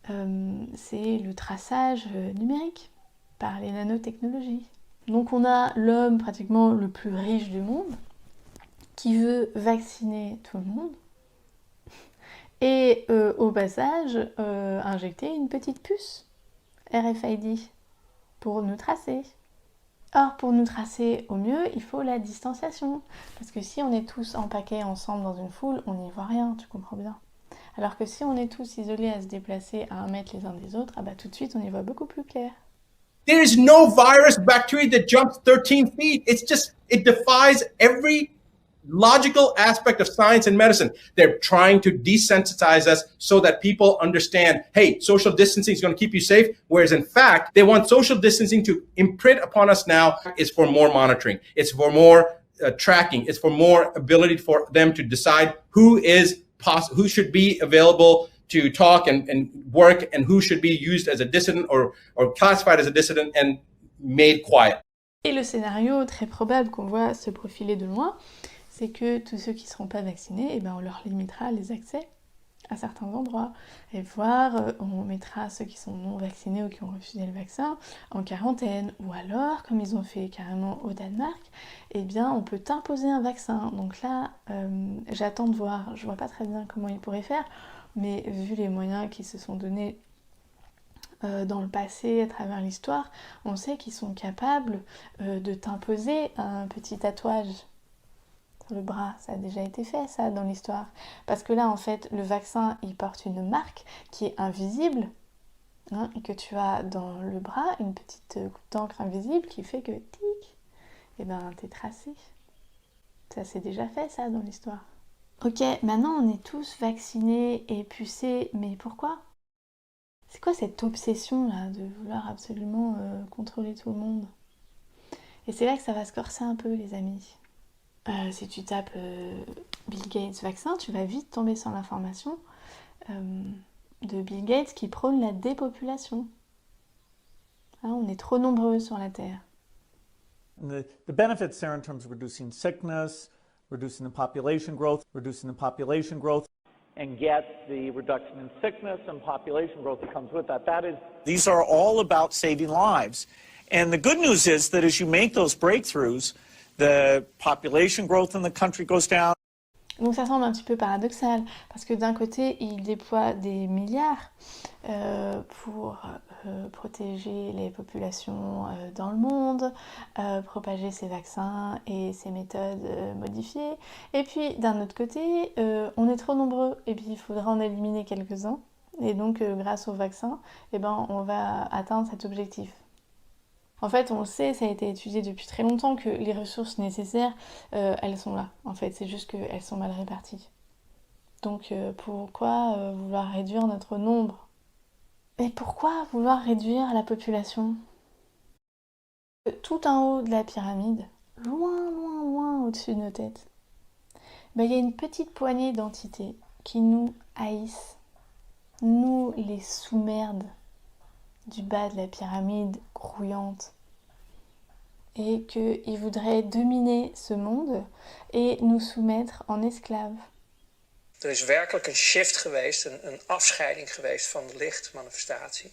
C'est le traçage numérique par les nanotechnologies. Donc on a l'homme pratiquement le plus riche du monde qui veut vacciner tout le monde et au passage injecter une petite puce RFID pour nous tracer. Or, pour nous tracer au mieux, il faut la distanciation. Parce que si on est tous en paquet ensemble dans une foule, on n'y voit rien, tu comprends bien. Alors que si on est tous isolés à se déplacer à 1 mètre les uns des autres, ah bah tout de suite on y voit beaucoup plus clair. There is no virus, bacteria that jumps 13 feet. It defies every logical aspect of science and medicine. They're trying to desensitize us so that people understand, hey, social distancing is going to keep you safe. Whereas in fact, they want social distancing to imprint upon us now is for more monitoring. It's for more tracking. It's for more ability for them to decide who should be available to talk and work and who should be used as a dissident or classified as a dissident and made quiet. Et le scénario très probable qu'on voit se profiler de loin, c'est que tous ceux qui ne seront pas vaccinés, eh ben on leur limitera les accès à certains endroits. Et voire, on mettra ceux qui sont non vaccinés ou qui ont refusé le vaccin en quarantaine. Ou alors, comme ils ont fait carrément au Danemark, eh bien on peut t'imposer un vaccin. Donc là, j'attends de voir. Je vois pas très bien comment ils pourraient faire, mais vu les moyens qui se sont donnés dans le passé, à travers l'histoire, on sait qu'ils sont capables de t'imposer un petit tatouage le bras. Ça a déjà été fait, ça, dans l'histoire. Parce que là, en fait, le vaccin, il porte une marque qui est invisible, hein, et que tu as dans le bras une petite goutte d'encre invisible qui fait que, tic, et ben, t'es tracé. Ça s'est déjà fait, ça, dans l'histoire. Ok, maintenant, on est tous vaccinés et pucés, mais pourquoi? C'est quoi cette obsession, là, de vouloir absolument contrôler tout le monde? Et c'est là que ça va se corser un peu, les amis. Si tu tapes Bill Gates vaccin, tu vas vite tomber sur l'information de Bill Gates qui prône la dépopulation. Hein, on est trop nombreux sur la Terre. The benefits there in terms of reducing sickness, reducing the population growth, and get the reduction in sickness and population growth that comes with that. These are all about saving lives. And the good news is that as you make those breakthroughs, the population growth in the country goes down. Donc ça semble un petit peu paradoxal, parce que d'un côté, il déploie des milliards pour protéger les populations dans le monde, propager ses vaccins et ses méthodes modifiées. Et puis d'un autre côté, on est trop nombreux, et puis il faudra en éliminer quelques-uns. Et donc grâce au vaccin, eh ben, on va atteindre cet objectif. En fait, on le sait, ça a été étudié depuis très longtemps que les ressources nécessaires, elles sont là. En fait, c'est juste qu'elles sont mal réparties. Donc, pourquoi vouloir réduire notre nombre? Mais pourquoi vouloir réduire la population? Tout en haut de la pyramide, loin, loin, loin au-dessus de nos têtes, il y a une petite poignée d'entités qui nous haïssent, nous les sous-merdes du bas de la pyramide grouillante, et qu'ils voudraient dominer ce monde et nous soumettre en esclaves. Er is werkelijk een shift geweest, een afscheiding geweest van de lichtmanifestatie,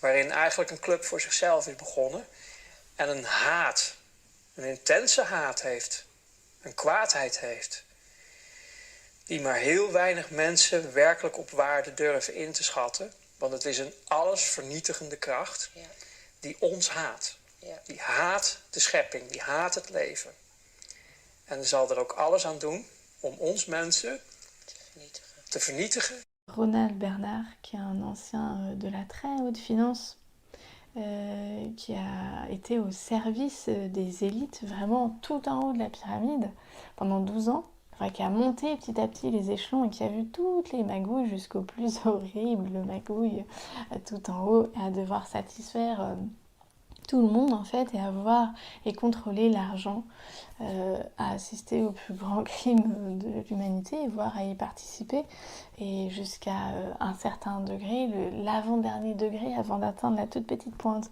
waarin eigenlijk een club voor zichzelf is begonnen en een haat, een intense haat heeft, een kwaadheid heeft, die maar heel weinig mensen werkelijk op waarde durven in te schatten, want het is een allesvernietigende kracht die ons haat. Die haat de schepping, die haat het leven. En zal er ook alles aan doen om ons mensen te vernietigen. Ronald Bernard, qui est un ancien de la très haute finance, qui a été au service des élites, vraiment tout en haut de la pyramide, pendant 12 ans, qui a monté petit à petit les échelons et qui a vu toutes les magouilles jusqu'au plus horrible magouille tout en haut, et à devoir satisfaire tout le monde en fait, et avoir et contrôler l'argent, à assister au plus grand crime de l'humanité, voire à y participer, et jusqu'à un certain degré, l'avant-dernier degré, avant d'atteindre la toute petite pointe,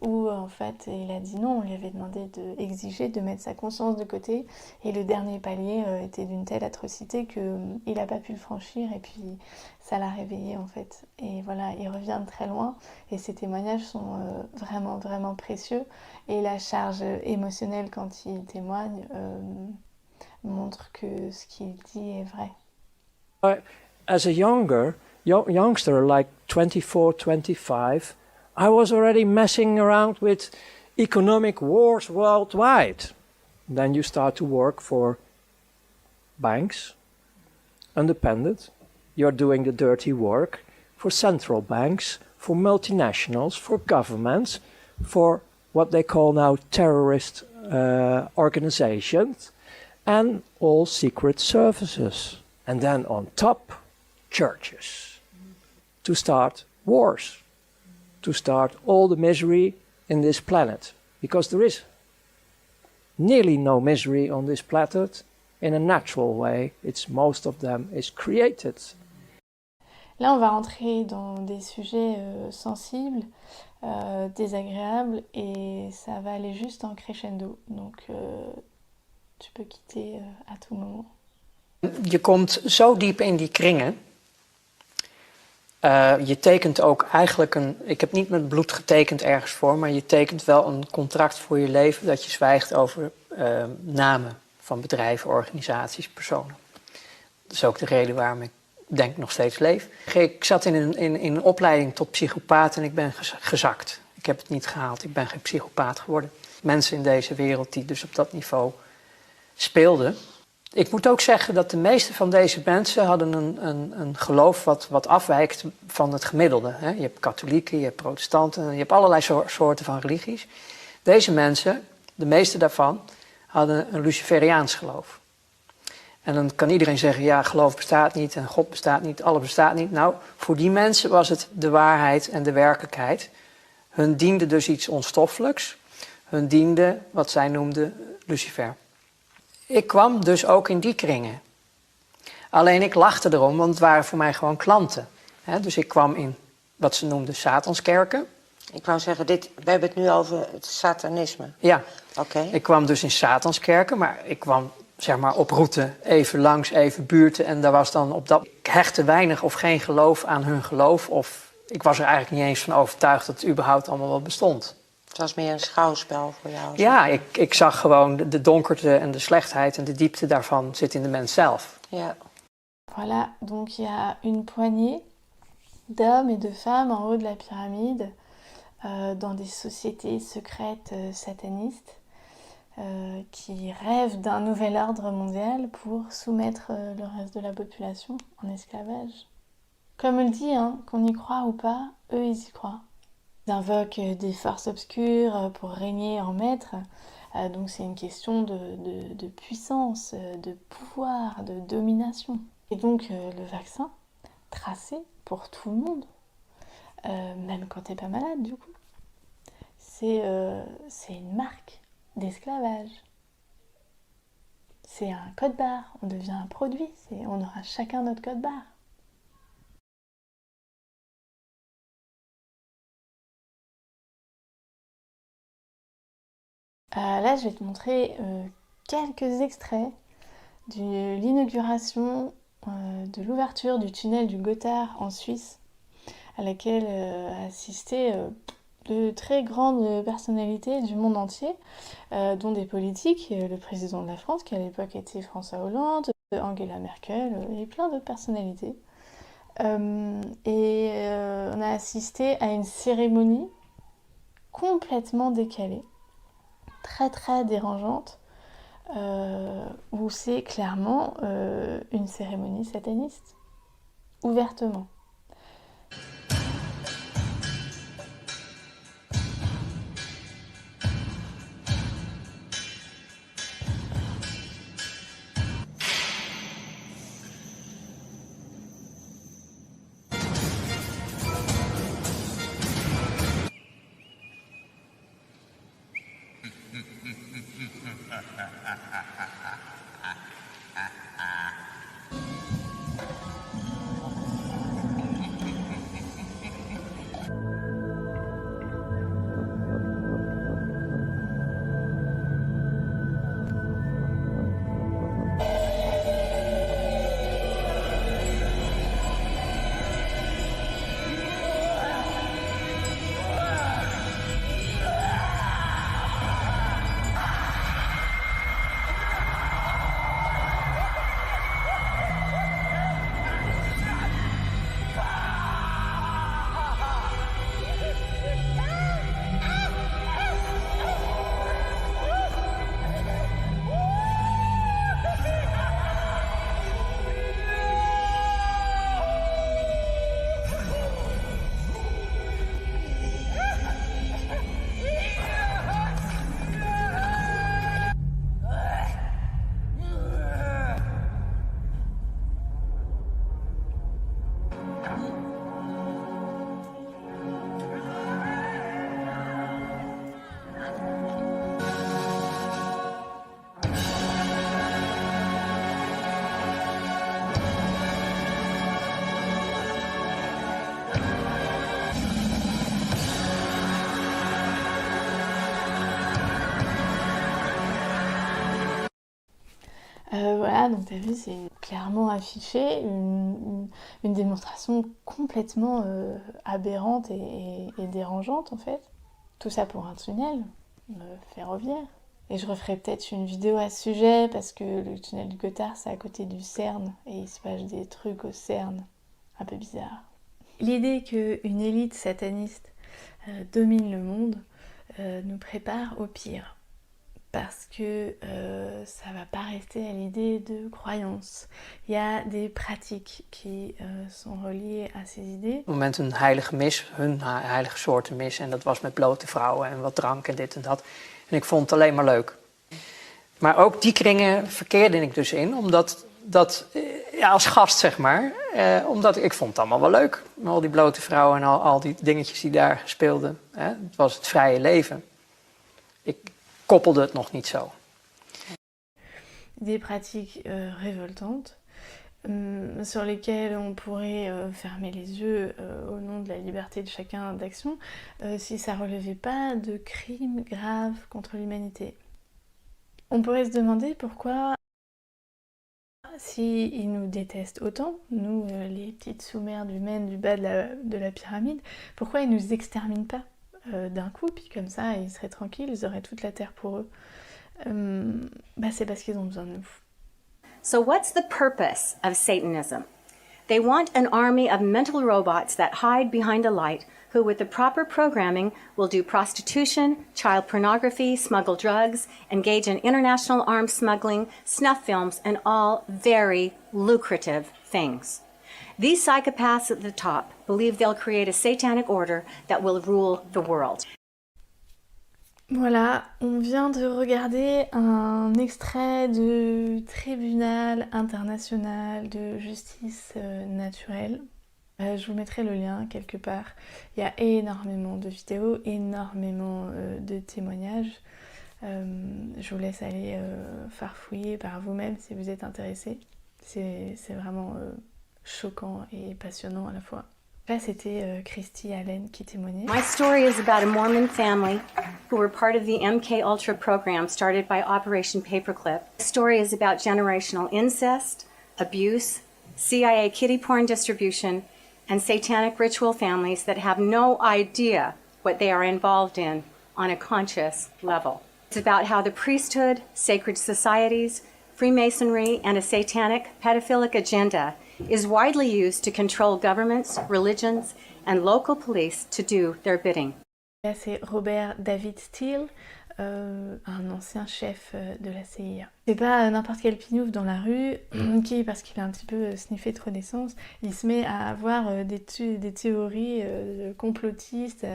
où en fait il a dit non, on lui avait demandé d'exiger de mettre sa conscience de côté, et le dernier palier était d'une telle atrocité qu'il n'a pas pu le franchir, et puis ça l'a réveillé en fait. Et voilà, il revient de très loin, et ces témoignages sont vraiment, vraiment précieux, et la charge émotionnelle quand il témoigne montre que ce qu'il dit est vrai. As a youngster, like 24, 25, I was already messing around with economic wars worldwide. Then you start to work for banks, independent. You're doing the dirty work for central banks, for multinationals, for governments, for what they call now terrorist organizations, and all secret services. And then on top, churches, to start wars, to start all the misery in this planet. Because there is nearly no misery on this planet in a natural way. It's most of them is created. Là, on va rentrer dans des sujets sensibles, désagréables, et ça va aller juste en crescendo. Donc, tu peux quitter à tout moment. Je komt zo diep in die kringen. Je tekent ook eigenlijk ik heb niet met bloed getekend ergens voor, maar je tekent wel een contract voor je leven dat je zwijgt over namen van bedrijven, organisaties, personen. Dat is ook de reden waarom ik denk nog steeds leef. Ik zat in een opleiding tot psychopaat en ik ben gezakt. Ik heb het niet gehaald, ik ben geen psychopaat geworden. Mensen in deze wereld die dus op dat niveau speelden. Ik moet ook zeggen dat de meeste van deze mensen hadden een geloof wat afwijkt van het gemiddelde. Hè? Je hebt katholieken, je hebt protestanten, je hebt allerlei soorten van religies. Deze mensen, de meeste daarvan, hadden een Luciferiaans geloof. En dan kan iedereen zeggen, ja, geloof bestaat niet en God bestaat niet, alles bestaat niet. Nou, voor die mensen was het de waarheid en de werkelijkheid. Hun diende dus iets onstoffelijks. Hun diende wat zij noemden Lucifer. Ik kwam dus ook in die kringen. Alleen ik lachte erom, want het waren voor mij gewoon klanten. Dus ik kwam in wat ze noemden Satanskerken. Ik wou zeggen, we hebben het nu over het satanisme. Ja, Oké. Ik kwam dus in Satanskerken, maar ik kwam zeg maar op route even langs, even buurten. En daar was dan ik hechtte weinig of geen geloof aan hun geloof. Of ik was er eigenlijk niet eens van overtuigd dat het überhaupt allemaal wel bestond. Het was meer een schouwspel voor jou. Ja, ik zag gewoon de donkerte en de slechtheid en de diepte daarvan zit in de mens zelf. Ja. Voilà, donc il y a une poignée d'hommes et de femmes en haut de la pyramide, dans des sociétés secrètes satanistes, qui rêvent d'un nouvel ordre mondial pour soumettre le reste de la population en esclavage. Comme on le dit, qu'on y croit ou pas, eux ils y croient. Ils invoquent des forces obscures pour régner en maître, donc c'est une question de puissance, de pouvoir, de domination. Et donc le vaccin, tracé pour tout le monde, même quand t'es pas malade du coup, c'est une marque d'esclavage. C'est un code barre, on devient un produit, on aura chacun notre code barre. Là, je vais te montrer quelques extraits de l'inauguration de l'ouverture du tunnel du Gothard en Suisse, à laquelle assistaient de très grandes personnalités du monde entier, dont des politiques, le président de la France, qui à l'époque était François Hollande, Angela Merkel et plein d'autres personnalités. On a assisté à une cérémonie complètement décalée, très très dérangeante, où c'est clairement une cérémonie sataniste, ouvertement. Voilà, donc t'as vu, c'est clairement affiché, une démonstration complètement aberrante et dérangeante en fait. Tout ça pour un tunnel ferroviaire. Et je referai peut-être une vidéo à ce sujet parce que le tunnel du Gothard c'est à côté du CERN et il se passe des trucs au CERN un peu bizarres. L'idée qu'une élite sataniste domine le monde nous prépare au pire. Parce que ça va pas rester à l'idée de croyance. Il y a des pratiques qui sont reliées à ces idées. Op het moment een heilige mis, hun heilige soorten mis, en dat was met blote vrouwen en wat drank en dit en dat. En ik vond het alleen maar leuk. Maar ook die kringen verkeerde ik dus in, omdat ja, als gast zeg maar, omdat ik vond het allemaal wel leuk. Al die blote vrouwen en al die dingetjes die daar speelden. Hè? Het was het vrije leven. Ik koppelde het nog niet zo. Des pratiques révoltantes sur lesquelles on pourrait fermer les yeux au nom de la liberté de chacun d'action si ça relevait pas de crimes graves contre l'humanité. On pourrait se demander pourquoi, si ils nous détestent autant, nous les petites sous-merdes humaines du bas de la pyramide, pourquoi ils nous exterminent pas d'un coup, puis comme ça ils seraient tranquilles, ils auraient toute la terre pour eux. C'est parce qu'ils ont besoin de nous. So what's the purpose of Satanism? They want an army of mental robots that hide behind a light, who with the proper programming will do prostitution, child pornography, smuggle drugs, engage in international arms smuggling, snuff films, and all very lucrative things. These psychopaths at the top believe they'll create a satanic order that will rule the world. Voilà, on vient de regarder un extrait de Tribunal international de justice naturelle Je vous mettrai le lien quelque part. Il y a énormément de vidéos, énormément de témoignages. Je vous laisse aller farfouiller par vous-même si vous êtes intéressé. C'est vraiment choquant et passionnant à la fois. Là, c'était Christy Allen qui témoignait. My story is about a Mormon family who were part of the MK Ultra program started by Operation Paperclip. The story is about generational incest, abuse, CIA kiddie porn distribution, and satanic ritual families that have no idea what they are involved in on a conscious level. It's about how the priesthood, sacred societies, Freemasonry, and a satanic pedophilic agenda is widely used to control governments, religions, and local police to do their bidding. Là, c'est Robert David Steele, un ancien chef de la CIA. C'est pas n'importe quel pignouf dans la rue qui, parce qu'il a un petit peu sniffé trop d'essence, il se met à avoir des théories complotistes,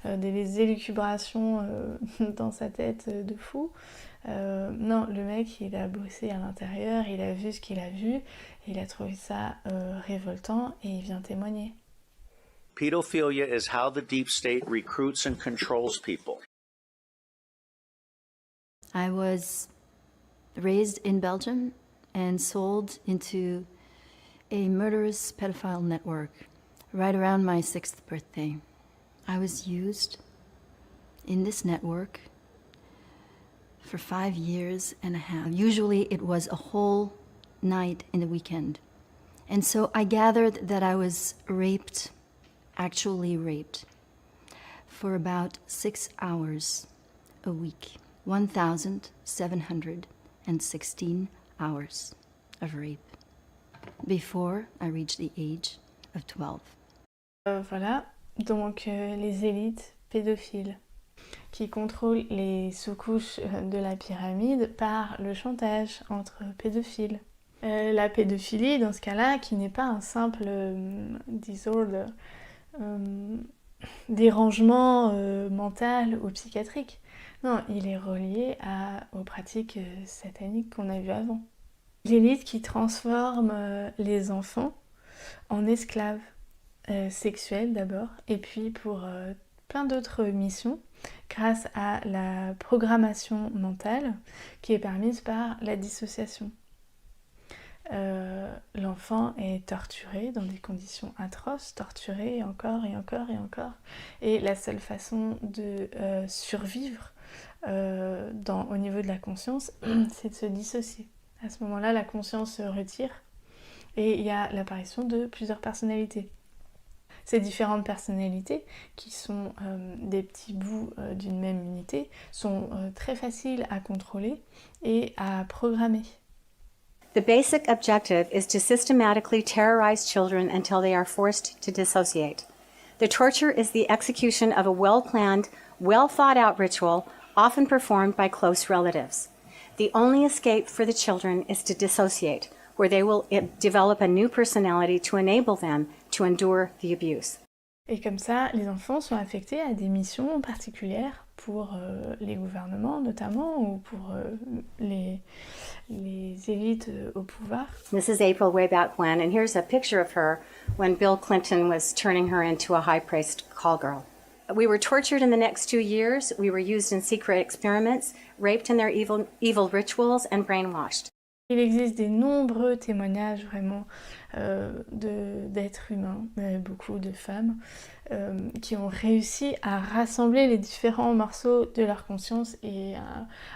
des élucubrations dans sa tête de fou. Non, le mec, il a bossé à l'intérieur, il a vu ce qu'il a vu, il a trouvé ça révoltant et il vient témoigner. Pedophilia is how the deep state recruits and controls people. I was raised in Belgium and sold into a murderous pedophile network right around my 6th birthday. I was used in this network for 5 years and a half. Usually it was a whole night in the weekend. And so I gathered that I was raped, actually raped, for about 6 hours a week. 1,716 hours of rape before I reached the age of 12. Voilà, donc les élites pédophiles qui contrôlent les sous-couches de la pyramide par le chantage entre pédophiles. La pédophilie, dans ce cas-là, qui n'est pas un simple disorder, dérangement mental ou psychiatrique. Non, il est relié aux pratiques sataniques qu'on a vues avant. L'élite qui transforme les enfants en esclaves sexuels d'abord, et puis pour plein d'autres missions, grâce à la programmation mentale qui est permise par la dissociation. L'enfant est torturé dans des conditions atroces, torturé encore et encore et encore. Et la seule façon de survivre au niveau de la conscience, c'est de se dissocier. À ce moment-là, la conscience se retire et il y a l'apparition de plusieurs personnalités. Ces différentes personnalités, qui sont des petits bouts d'une même unité, sont très faciles à contrôler et à programmer. The basic objective is to systematically terrorize children until they are forced to dissociate. The torture is the execution of a well-planned, well-thought-out ritual, often performed by close relatives. The only escape for the children is to dissociate, where they will develop a new personality to enable them to endure the abuse. Et comme ça, les enfants sont affectés à des missions particulières pour les gouvernements notamment, ou pour les élites au pouvoir. This is April way back when, and here's a picture of her when Bill Clinton was turning her into a high-priced call girl. We were tortured in the next 2 years. We were used in secret experiments, raped in their evil rituals, and brainwashed. Il existe des nombreux témoignages vraiment d'êtres humains, beaucoup de femmes, qui ont réussi à rassembler les différents morceaux de leur conscience et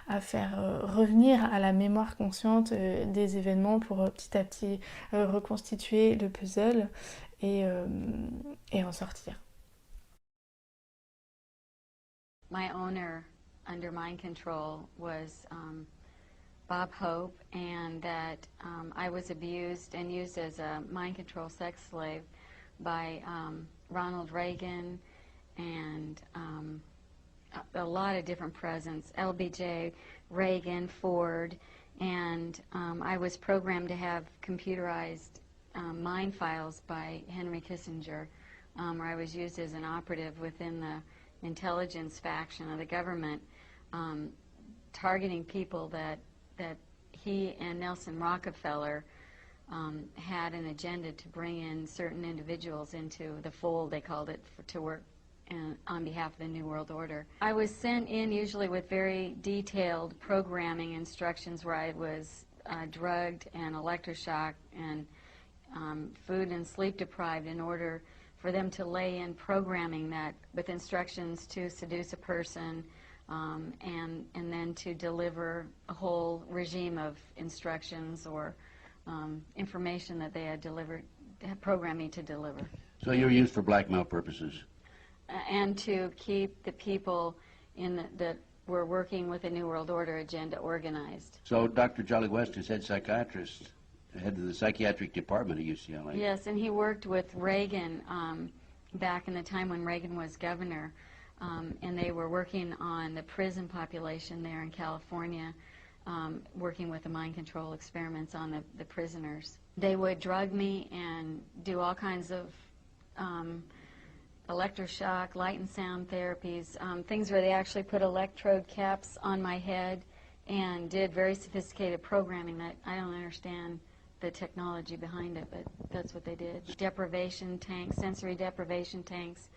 à faire revenir à la mémoire consciente des événements pour petit à petit reconstituer le puzzle et en sortir. My owner under mind control was Bob Hope, and that I was abused and used as a mind control sex slave by Ronald Reagan and a lot of different presidents, LBJ, Reagan, Ford, and I was programmed to have computerized mind files by Henry Kissinger, where I was used as an operative within the intelligence faction of the government, targeting people that he and Nelson Rockefeller had an agenda to bring in certain individuals into the fold, they called it, to work on behalf of the New World Order. I was sent in usually with very detailed programming instructions where I was drugged and electroshocked and food and sleep deprived in order for them to lay in programming that with instructions to seduce a person and then to deliver a whole regime of instructions or information that they had programmed me to deliver. So you were used for blackmail purposes? And to keep the people that were working with the New World Order agenda organized. So Dr. Jolly West is head psychiatrist, head of the psychiatric department at UCLA. Yes, and he worked with Reagan back in the time when Reagan was governor, and they were working on the prison population there in California, working with the mind control experiments on the prisoners. They would drug me and do all kinds of electroshock, light and sound therapies, things where they actually put electrode caps on my head and did very sophisticated programming that I don't understand the technology behind it, but that's what they did. Deprivation tanks, sensory deprivation tanks,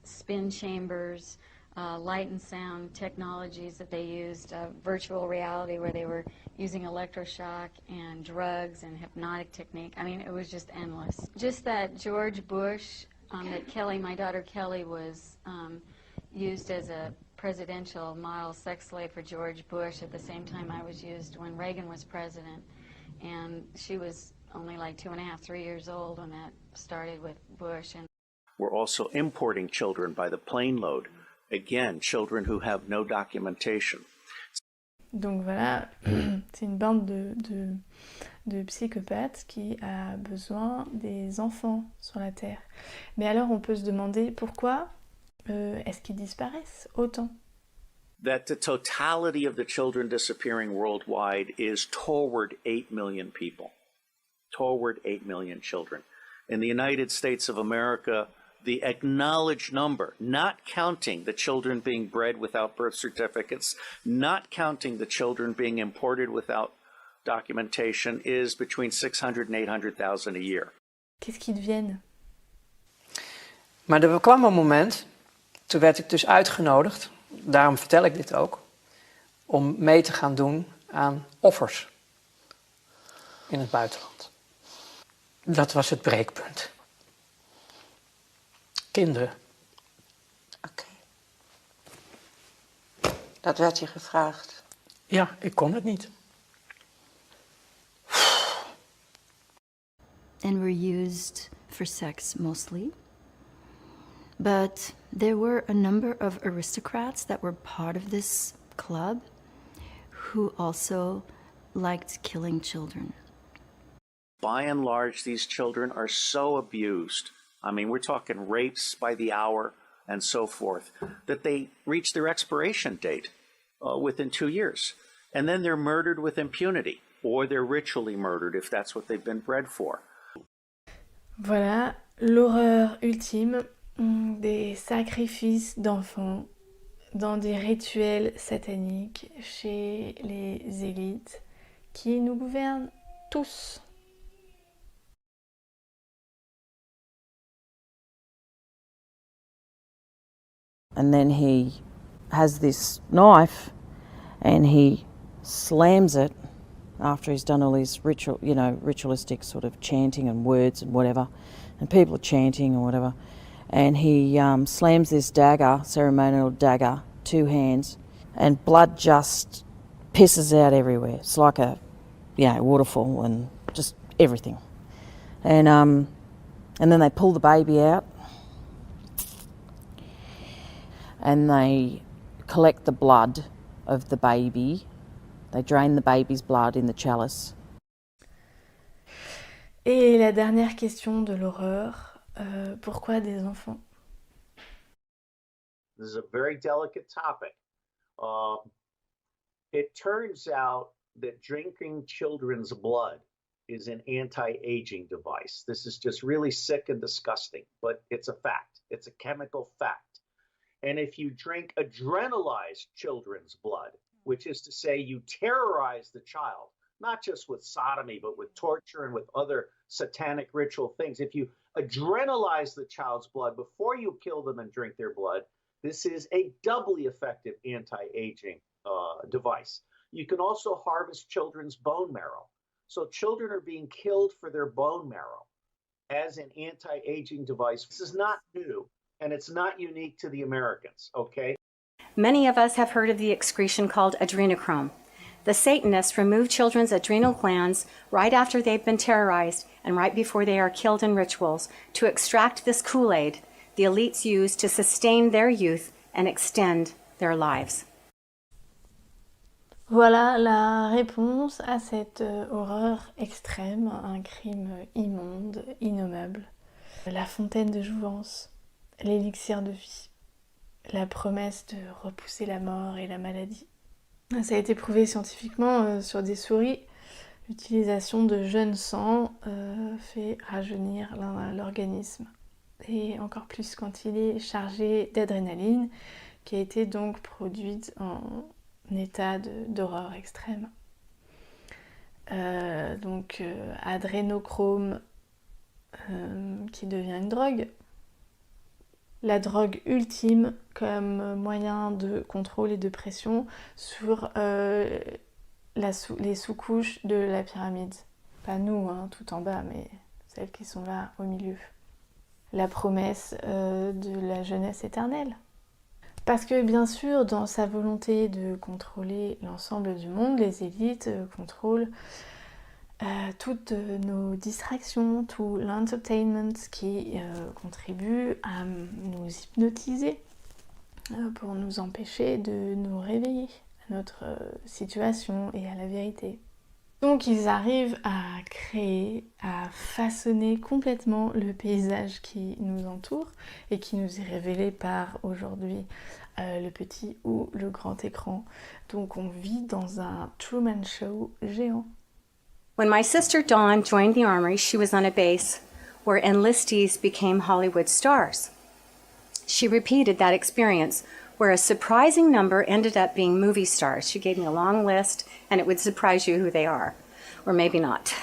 spin chambers, light and sound technologies that they used, virtual reality where they were using electroshock and drugs and hypnotic technique. I mean, it was just endless. Just that George Bush, that Kelly, my daughter Kelly, was used as a presidential model sex slave for George Bush at the same time I was used when Reagan was president. And she was only like 2.5, 3 years old when that started with Bush. And we're also importing children by the plane load. Again, children who have no documentation. Donc voilà, c'est une bande de psychopathes qui a besoin des enfants sur la Terre. Mais alors on peut se demander pourquoi est-ce qu'ils disparaissent autant? That the totality of the children disappearing worldwide is toward 8 million people. Toward 8 million children. In the United States of America, the acknowledged number, not counting the children being bred without birth certificates, not counting the children being imported without documentation, is between 600 and 800,000 a year. Qu'est-ce qu'ils deviennent? Maar er kwam een moment, toen werd ik dus uitgenodigd, daarom vertel ik dit ook, om mee te gaan doen aan offers in het buitenland. Dat was het breekpunt. Kinderen. Oké. Dat werd je gevraagd? Ja, ik kon het niet. And were used for sex mostly. But there were a number of aristocrats that were part of this club who also liked killing children. By and large, these children are so abused. I mean, we're talking rapes by the hour and so forth, that they reach their expiration date within 2 years. And then they're murdered with impunity, or they're ritually murdered if that's what they've been bred for. Voilà l'horreur ultime des sacrifices d'enfants dans des rituels sataniques chez les élites qui nous gouvernent tous. And then he has this knife and he slams it after he's done all his ritualistic sort of chanting and words and whatever, and people are chanting or whatever, and he slams this dagger, ceremonial dagger, 2 hands, and blood just pisses out everywhere. It's like a waterfall and just everything. And then they pull the baby out and they collect the blood of the baby. They drain the baby's blood in the chalice. Et la dernière question de l'horreur, pourquoi des enfants? This is a very delicate topic. It turns out that drinking children's blood is an anti-aging device. This is just really sick and disgusting, but it's a fact. It's a chemical fact. And if you drink adrenalized children's blood, which is to say you terrorize the child not just with sodomy, but with torture and with other satanic ritual things. If you adrenalize the child's blood before you kill them and drink their blood, this is a doubly effective anti-aging device. You can also harvest children's bone marrow. So children are being killed for their bone marrow as an anti-aging device. This is not new, and it's not unique to the Americans, okay? Many of us have heard of the excretion called adrenochrome. The Satanists remove children's adrenal glands right after they've been terrorized and right before they are killed in rituals to extract this Kool-Aid the elites use to sustain their youth and extend their lives. Voilà la réponse à cette horreur extrême, un crime immonde, innommable. La fontaine de jouvence, l'élixir de vie, la promesse de repousser la mort et la maladie. Ça a été prouvé scientifiquement sur des souris. L'utilisation de jeunes sang fait rajeunir l'organisme. Et encore plus quand il est chargé d'adrénaline, qui a été donc produite en état d'horreur extrême. Adrénochrome qui devient une drogue. La drogue ultime comme moyen de contrôle et de pression sur les sous-couches de la pyramide. Pas nous, hein, tout en bas, mais celles qui sont là au milieu. La promesse de la jeunesse éternelle. Parce que bien sûr, dans sa volonté de contrôler l'ensemble du monde, les élites contrôlent toutes nos distractions, tout l'entertainment qui contribue à nous hypnotiser pour nous empêcher de nous réveiller à notre situation et à la vérité. Donc ils arrivent à créer, à façonner complètement le paysage qui nous entoure et qui nous est révélé par aujourd'hui le petit ou le grand écran. Donc on vit dans un Truman Show géant. When my sister Dawn joined the Army, she was on a base where enlistees became Hollywood stars. She repeated that experience where a surprising number ended up being movie stars. She gave me a long list, and it would surprise you who they are, or maybe not.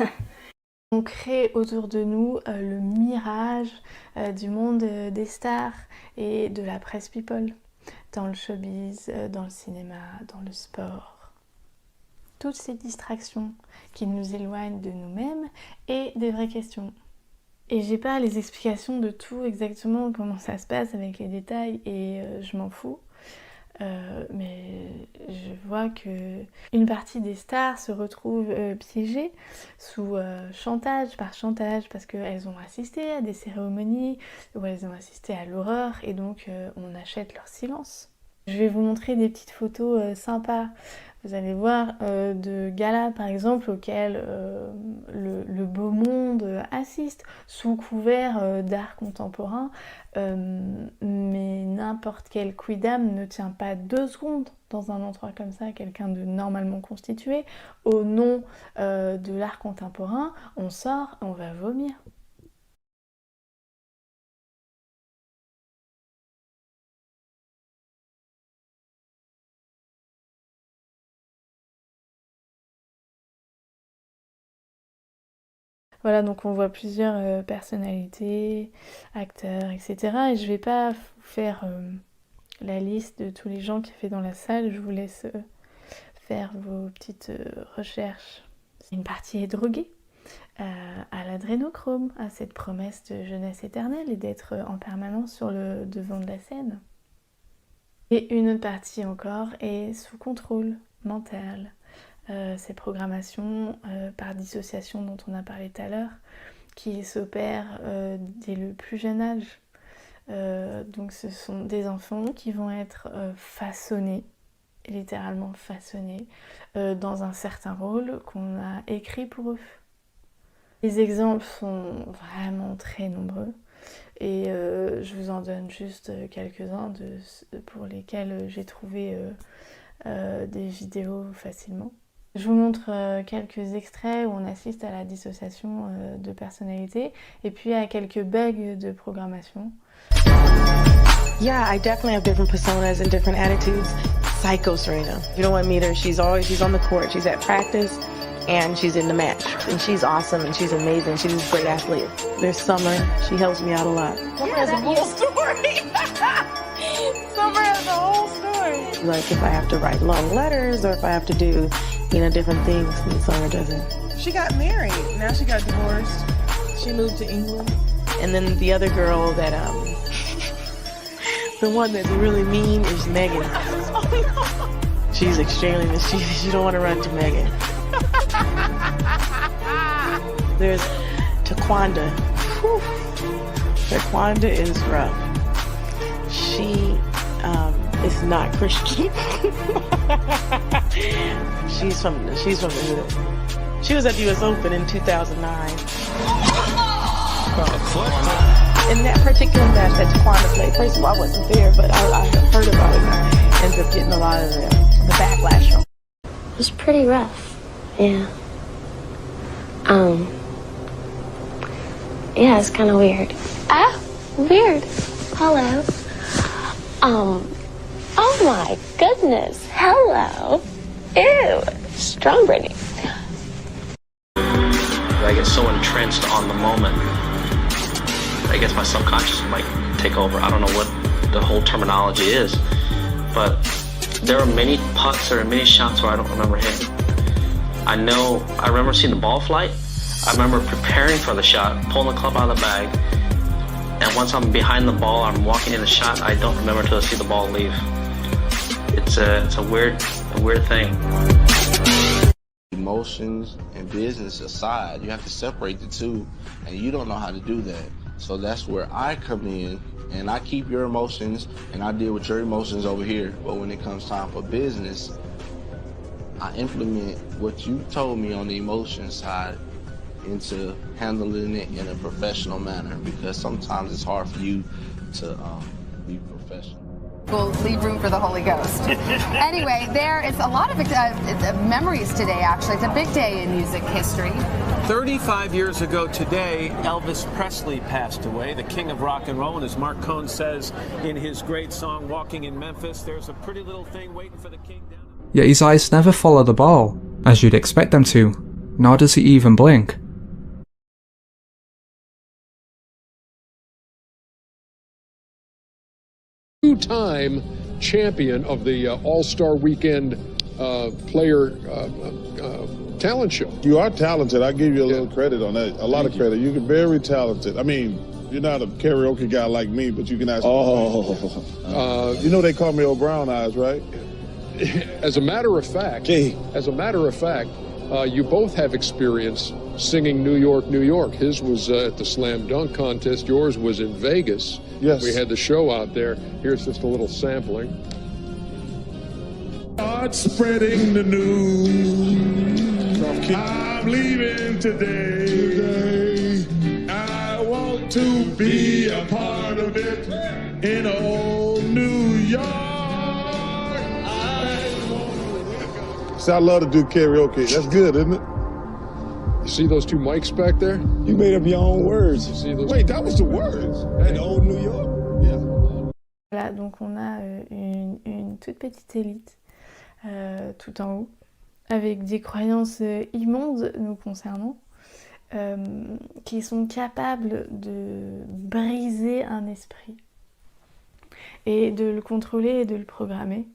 On crée autour de nous le mirage du monde des stars et de la presse people, dans le showbiz, dans le cinéma, dans le sport. Toutes ces distractions qui nous éloignent de nous-mêmes et des vraies questions. Et j'ai pas les explications de tout exactement comment ça se passe avec les détails et je m'en fous. Mais je vois que une partie des stars se retrouvent piégées sous chantage parce qu'elles ont assisté à des cérémonies où elles ont assisté à l'horreur et donc on achète leur silence. Je vais vous montrer des petites photos sympas. Vous allez voir de galas par exemple auxquels le beau monde assiste sous couvert d'art contemporain, mais n'importe quel quidam ne tient pas 2 secondes dans un endroit comme ça, quelqu'un de normalement constitué. Au nom de l'art contemporain, on sort et on va vomir. Voilà, donc on voit plusieurs personnalités, acteurs, etc. Et je vais pas vous faire la liste de tous les gens qu'il y avait dans la salle, je vous laisse faire vos petites recherches. Une partie est droguée à l'adrénochrome, à cette promesse de jeunesse éternelle et d'être en permanence sur le devant de la scène. Et une autre partie encore est sous contrôle mental. Ces programmations par dissociation dont on a parlé tout à l'heure, qui s'opèrent dès le plus jeune âge. Donc ce sont des enfants qui vont être façonnés, littéralement façonnés, dans un certain rôle qu'on a écrit pour eux. Les exemples sont vraiment très nombreux et je vous en donne juste quelques-uns pour lesquels j'ai trouvé des vidéos facilement. Je vous montre quelques extraits où on assiste à la dissociation de personnalité et puis à quelques bugs de programmation. Yeah, I definitely have different personas and different attitudes. Psycho Serena. You don't want to meet her. She's on the court. She's at practice. and she's in the match. And she's awesome and she's amazing. She's a great athlete. There's Summer. She helps me out a lot. Summer has a whole story. Summer has a whole story. Like if I have to write long letters or if I have to do, different things, then Summer does it. She got married. Now she got divorced. She moved to England. And then the other girl that, the one that's really mean is Megan. Oh, no. She's extremely mischievous. You don't want to run to Megan. There's Taquanda. Whew. Taquanda is rough. She is not Christian. She's from the hood. She was at the US Open in 2009. In that particular match that Taquanda played, first of all, I wasn't there, but I have heard about it and I ended up getting a lot of the backlash from it. It was pretty rough, yeah. Yeah, it's kind of weird. Weird. Hello. Oh my goodness. Hello. Ew. Strawberry. I get so entrenched on the moment. I guess my subconscious might take over. I don't know what the whole terminology is, but there are many putts or many shots where I don't remember hitting. I remember seeing the ball flight. I remember preparing for the shot, pulling the club out of the bag, and once I'm behind the ball, I'm walking in the shot, I don't remember until I see the ball leave. It's a weird thing. Emotions and business aside, you have to separate the two, and you don't know how to do that. So that's where I come in, and I keep your emotions, and I deal with your emotions over here. But when it comes time for business, I implement what you told me on the emotion side into handling it in a professional manner, because sometimes it's hard for you to be professional. We'll leave room for the Holy Ghost. Anyway, there is a lot of memories today, actually. It's a big day in music history. 35 years ago today, Elvis Presley passed away, the king of rock and roll. And as Mark Cohn says in his great song, Walking in Memphis, there's a pretty little thing waiting for the king down. Yet his eyes never follow the ball, as you'd expect them to, nor does he even blink. Two-time champion of the All-Star Weekend player talent show. You are talented. I give you a little credit on that. A lot of credit. You're very talented. I mean, you're not a karaoke guy like me, but you can ask. You know they call me O'Brown Eyes, right? As a matter of fact, you both have experience singing New York, New York. His was at the Slam Dunk Contest. Yours was in Vegas. Yes. We had the show out there. Here's just a little sampling. Start spreading the news. I'm leaving today. I want to be a part of it in old New York. See, I love to do karaoke. That's good, isn't it? You see those two mics back there? You made up your own words. You see those Wait, that was the words. In old New York? Yeah. Voilà, donc on a une toute petite élite tout en haut, avec des croyances immondes nous concernant, qui sont capables de briser un esprit et de le contrôler et de le programmer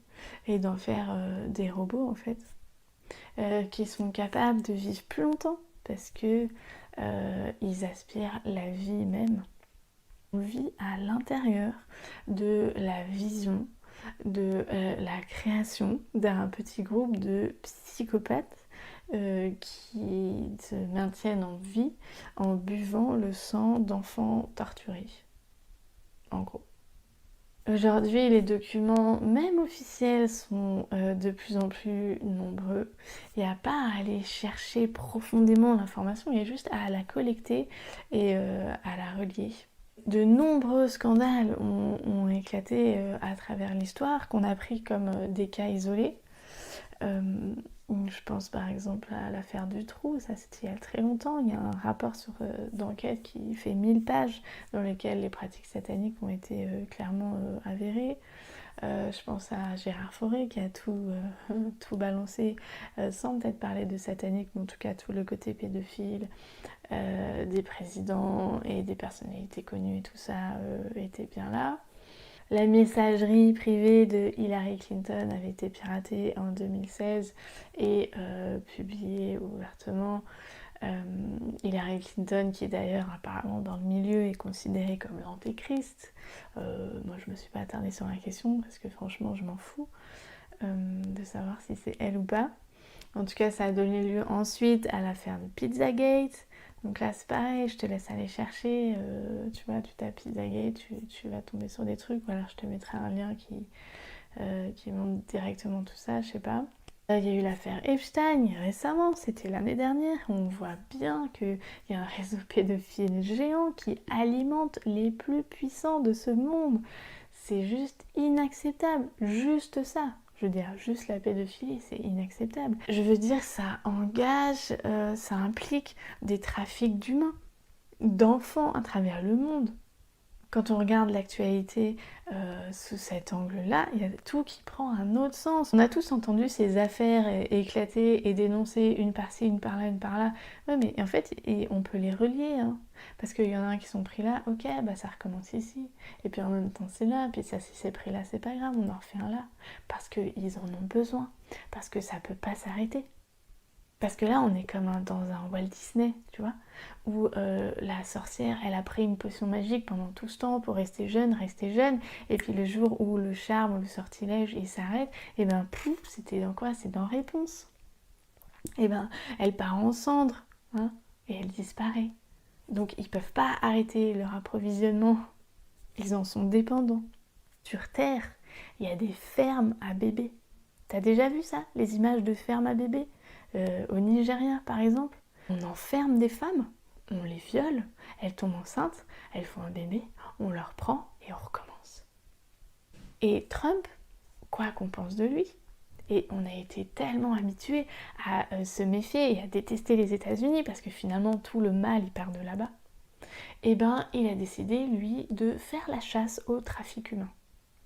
et d'en faire des robots en fait, qui sont capables de vivre plus longtemps parce que ils aspirent la vie même. On vit à l'intérieur de la vision, de la création d'un petit groupe de psychopathes qui se maintiennent en vie en buvant le sang d'enfants torturés, en gros. Aujourd'hui, les documents, même officiels, sont de plus en plus nombreux. Il n'y a pas à aller chercher profondément l'information, il y a juste à la collecter et à la relier. De nombreux scandales ont éclaté à travers l'histoire, qu'on a pris comme des cas isolés. Je pense par exemple à l'affaire Dutroux, ça c'était il y a très longtemps. Il y a un rapport d'enquête qui fait 1000 pages dans lequel les pratiques sataniques ont été clairement avérées. Je pense à Gérard Fauré qui a tout balancé, sans peut-être parler de satanique, mais en tout cas tout le côté pédophile des présidents et des personnalités connues et tout ça était bien là. La messagerie privée de Hillary Clinton avait été piratée en 2016 et publiée ouvertement. Hillary Clinton, qui est d'ailleurs apparemment dans le milieu, est considérée comme l'antéchrist. Moi je me suis pas attardée sur la question parce que franchement je m'en fous de savoir si c'est elle ou pas. En tout cas ça a donné lieu ensuite à l'affaire de Pizzagate. Donc là c'est pareil, je te laisse aller chercher, tu vois, tu tapes Pizzagate, tu vas tomber sur des trucs, ou alors je te mettrai un lien qui montre directement tout ça, je sais pas. Il y a eu l'affaire Epstein récemment, c'était l'année dernière. On voit bien qu'il y a un réseau pédophile géant qui alimente les plus puissants de ce monde. C'est juste inacceptable, juste ça. Je veux dire, juste la pédophilie, c'est inacceptable. Je veux dire, ça engage, ça implique des trafics d'humains, d'enfants à travers le monde. Quand on regarde l'actualité sous cet angle-là, il y a tout qui prend un autre sens. On a tous entendu ces affaires éclater et dénoncer une par-ci, une par-là, une par-là. Ouais, mais en fait, on peut les relier, hein, parce qu'il y en a un qui sont pris là, ok, bah ça recommence ici. Et puis en même temps, c'est là, puis ça, si c'est pris là, c'est pas grave, on en refait un là. Parce qu'ils en ont besoin, parce que ça peut pas s'arrêter. Parce que là, on est comme dans un Walt Disney, tu vois, où la sorcière, elle a pris une potion magique pendant tout ce temps pour rester jeune, et puis le jour où le charme ou le sortilège, il s'arrête, et ben pouf, c'était dans quoi? C'est dans Réponse. Et ben, elle part en cendres, hein, et elle disparaît. Donc ils peuvent pas arrêter leur approvisionnement, ils en sont dépendants. Sur Terre, il y a des fermes à bébés. T'as déjà vu ça, les images de fermes à bébés? Au Nigeria par exemple, on enferme des femmes, on les viole, elles tombent enceintes, elles font un bébé, on leur prend et on recommence. Et Trump, quoi qu'on pense de lui, et on a été tellement habitués à se méfier et à détester les États-Unis parce que finalement tout le mal il part de là-bas, et ben il a décidé lui de faire la chasse au trafic humain.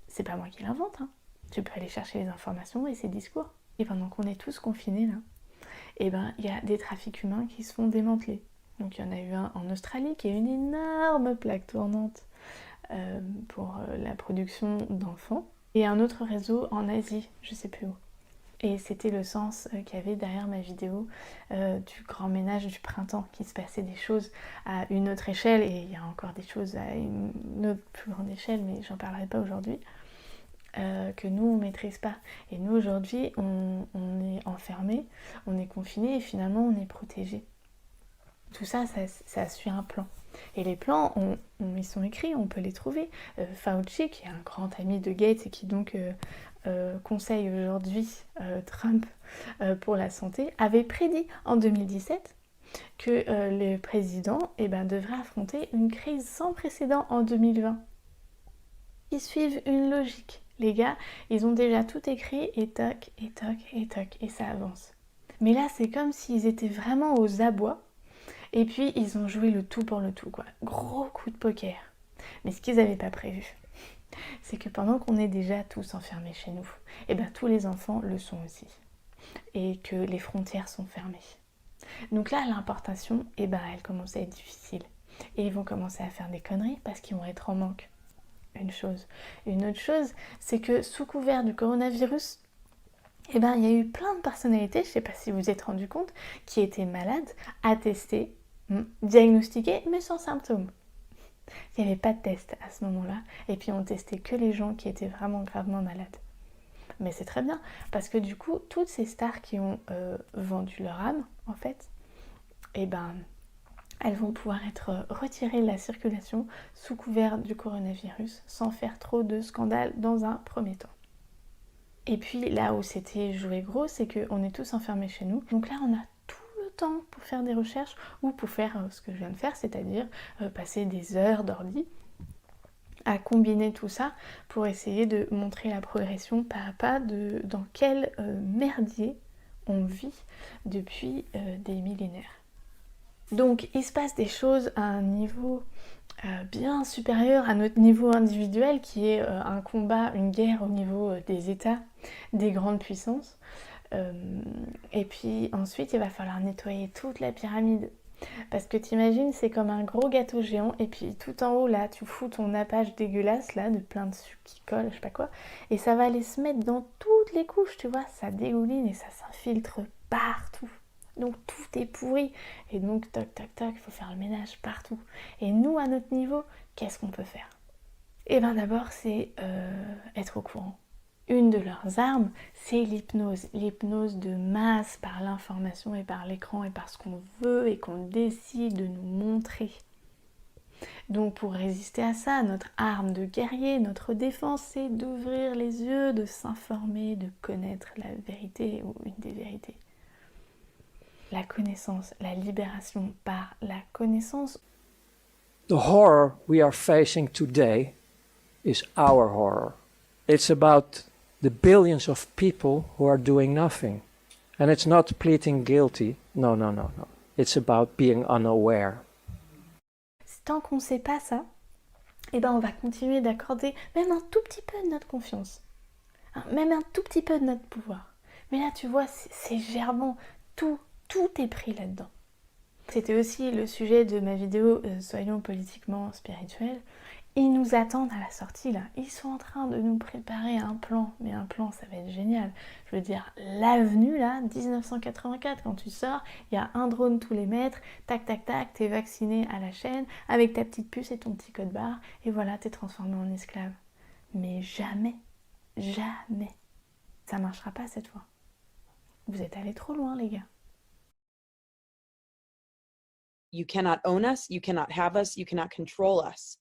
C'est pas moi qui l'invente, hein. Tu peux aller chercher les informations et ses discours. Et pendant qu'on est tous confinés là, et ben il y a des trafics humains qui se font démanteler. Donc il y en a eu un en Australie qui est une énorme plaque tournante pour la production d'enfants, et un autre réseau en Asie, je sais plus où. Et c'était le sens qu'il y avait derrière ma vidéo du grand ménage du printemps, qui se passait des choses à une autre échelle, et il y a encore des choses à une autre plus grande échelle, mais j'en parlerai pas aujourd'hui. Que nous on maîtrise pas. Et nous aujourd'hui on est enfermés, on est confinés et finalement on est protégés. Tout ça, ça suit un plan. Et les plans, ils sont écrits, on peut les trouver. Fauci, qui est un grand ami de Gates et qui donc conseille aujourd'hui Trump pour la santé, avait prédit en 2017 que le président devrait affronter une crise sans précédent en 2020. Ils suivent une logique. Les gars, ils ont déjà tout écrit et toc, et toc, et toc, et ça avance. Mais là, c'est comme s'ils étaient vraiment aux abois, et puis ils ont joué le tout pour le tout, quoi. Gros coup de poker. Mais ce qu'ils n'avaient pas prévu, c'est que pendant qu'on est déjà tous enfermés chez nous, et ben tous les enfants le sont aussi. Et que les frontières sont fermées. Donc là, l'importation, elle commence à être difficile. Et ils vont commencer à faire des conneries parce qu'ils vont être en manque. Une chose. Une autre chose, c'est que sous couvert du coronavirus, il y a eu plein de personnalités, je ne sais pas si vous vous êtes rendu compte, qui étaient malades, attestées, diagnostiquées, mais sans symptômes. Il n'y avait pas de test à ce moment-là, et puis on testait que les gens qui étaient vraiment gravement malades. Mais c'est très bien, parce que du coup, toutes ces stars qui ont vendu leur âme, en fait, elles vont pouvoir être retirées de la circulation sous couvert du coronavirus sans faire trop de scandales dans un premier temps. Et puis là où c'était joué gros, c'est qu'on est tous enfermés chez nous. Donc là, on a tout le temps pour faire des recherches ou pour faire ce que je viens de faire, c'est-à-dire passer des heures d'ordi à combiner tout ça pour essayer de montrer la progression pas à pas dans quel merdier on vit depuis des millénaires. Donc il se passe des choses à un niveau bien supérieur à notre niveau individuel qui est un combat, une guerre au niveau des États, des grandes puissances. Et puis ensuite il va falloir nettoyer toute la pyramide. Parce que t'imagines, c'est comme un gros gâteau géant et puis tout en haut là, tu fous ton nappage dégueulasse là, de plein de sucre qui colle, je sais pas quoi, et ça va aller se mettre dans toutes les couches, tu vois, ça dégouline et ça s'infiltre partout. Donc tout est pourri et donc toc toc toc, il faut faire le ménage partout. Et nous à notre niveau, qu'est-ce qu'on peut faire? Eh bien d'abord c'est être au courant. Une de leurs armes, c'est l'hypnose. L'hypnose de masse par l'information et par l'écran et par ce qu'on veut et qu'on décide de nous montrer. Donc pour résister à ça, notre arme de guerrier, notre défense, c'est d'ouvrir les yeux, de s'informer, de connaître la vérité ou une des vérités. La connaissance, la libération par la connaissance. The horror we are facing today is our horror. It's about the billions of people who are doing nothing. And it's not pleading guilty. No. It's about being unaware. Tant qu'on ne sait pas ça, eh ben on va continuer d'accorder même un tout petit peu de notre confiance. Même un tout petit peu de notre pouvoir. Mais là, tu vois, c'est gerbant. Tout est pris là-dedans. C'était aussi le sujet de ma vidéo Soyons politiquement spirituels. Ils nous attendent à la sortie là, ils sont en train de nous préparer un plan, mais un plan ça va être génial. Je veux dire, l'avenue là, 1984, quand tu sors, il y a un drone tous les mètres, tac tac tac, t'es vacciné à la chaîne, avec ta petite puce et ton petit code barre, et voilà, t'es transformé en esclave. Mais jamais, ça marchera pas cette fois. Vous êtes allés trop loin les gars. You cannot own us, you cannot have us, you cannot control us.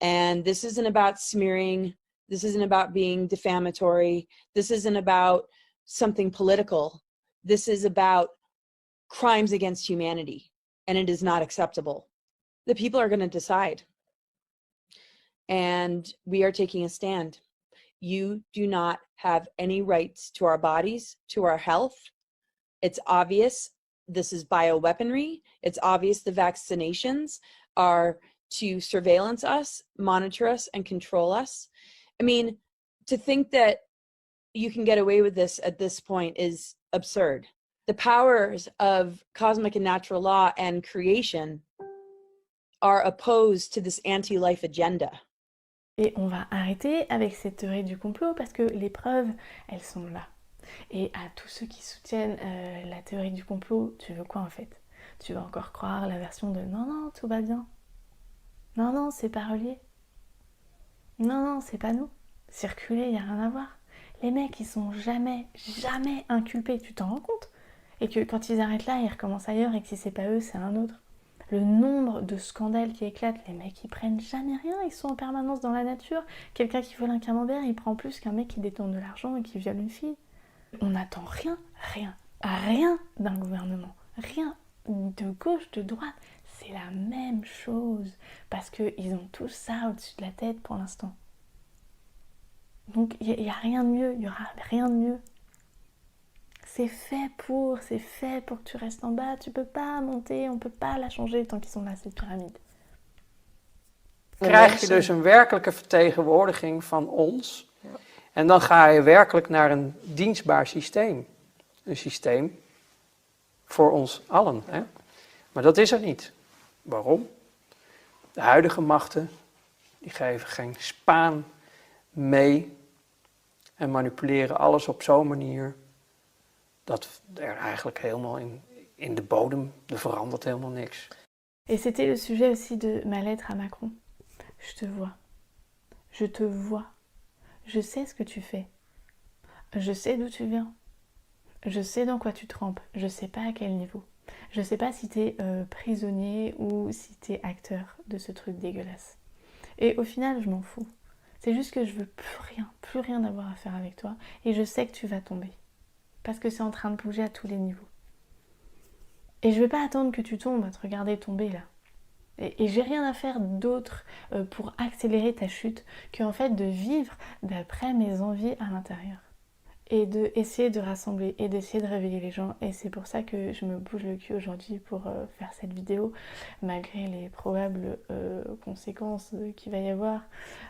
And this isn't about smearing, this isn't about being defamatory, this isn't about something political, this is about crimes against humanity, and it is not acceptable. The people are going to decide. And we are taking a stand. You do not have any rights to our bodies, to our health. It's obvious this is bioweaponry. It's obvious the vaccinations are to surveillance us, monitor us, and control us. I mean, to think that you can get away with this at this point is absurd. The powers of cosmic and natural law and creation are opposed to this anti-life agenda. Et on va arrêter avec cette théorie du complot parce que les preuves, elles sont là. Et à tous ceux qui soutiennent la théorie du complot, tu veux quoi en fait? Tu vas encore croire la version de non, tout va bien. Non, c'est pas relié. Non, c'est pas nous. Circuler, y a rien à voir. Les mecs, ils sont jamais inculpés, tu t'en rends compte? Et que quand ils arrêtent là, ils recommencent ailleurs et que si c'est pas eux, c'est un autre. Le nombre de scandales qui éclatent, les mecs, ils prennent jamais rien, ils sont en permanence dans la nature. Quelqu'un qui vole un camembert, il prend plus qu'un mec qui détourne de l'argent et qui viole une fille. On n'attend rien d'un gouvernement. Rien de gauche, de droite. C'est la même chose. Parce qu'ils ont tout ça au-dessus de la tête pour l'instant. Donc il n'y a rien de mieux, il n'y aura rien de mieux. C'est fait pour que tu restes en bas. Tu peux pas monter, on peut pas la changer tant qu'ils sont là, cette pyramide. Krijg je dus een werkelijke vertegenwoordiging van ons. Ja. En dan ga je werkelijk naar een dienstbaar systeem. Een systeem voor ons allen. Hè? Maar dat is er niet. Waarom? De huidige machten, die geven geen spaan mee. En manipuleren alles op zo'n manier dat er eigenlijk helemaal in de bodem, er verandert helemaal niks. Et c'était le sujet aussi de ma lettre à Macron. Je te vois. Je te vois. Je sais ce que tu fais. Je sais d'où tu viens. Je sais dans quoi tu trempes. Je sais pas à quel niveau. Je sais pas si t'es prisonnier ou si t'es acteur de ce truc dégueulasse. Et au final, je m'en fous. C'est juste que je veux plus rien avoir à faire avec toi. Et je sais que tu vas tomber. Parce que c'est en train de bouger à tous les niveaux. Et je vais pas attendre que tu tombes à te regarder tomber là. Et j'ai rien à faire d'autre pour accélérer ta chute que en fait de vivre d'après mes envies à l'intérieur. et d'essayer de rassembler et d'essayer de réveiller les gens. Et c'est pour ça que je me bouge le cul aujourd'hui pour faire cette vidéo, malgré les probables conséquences qu'il va y avoir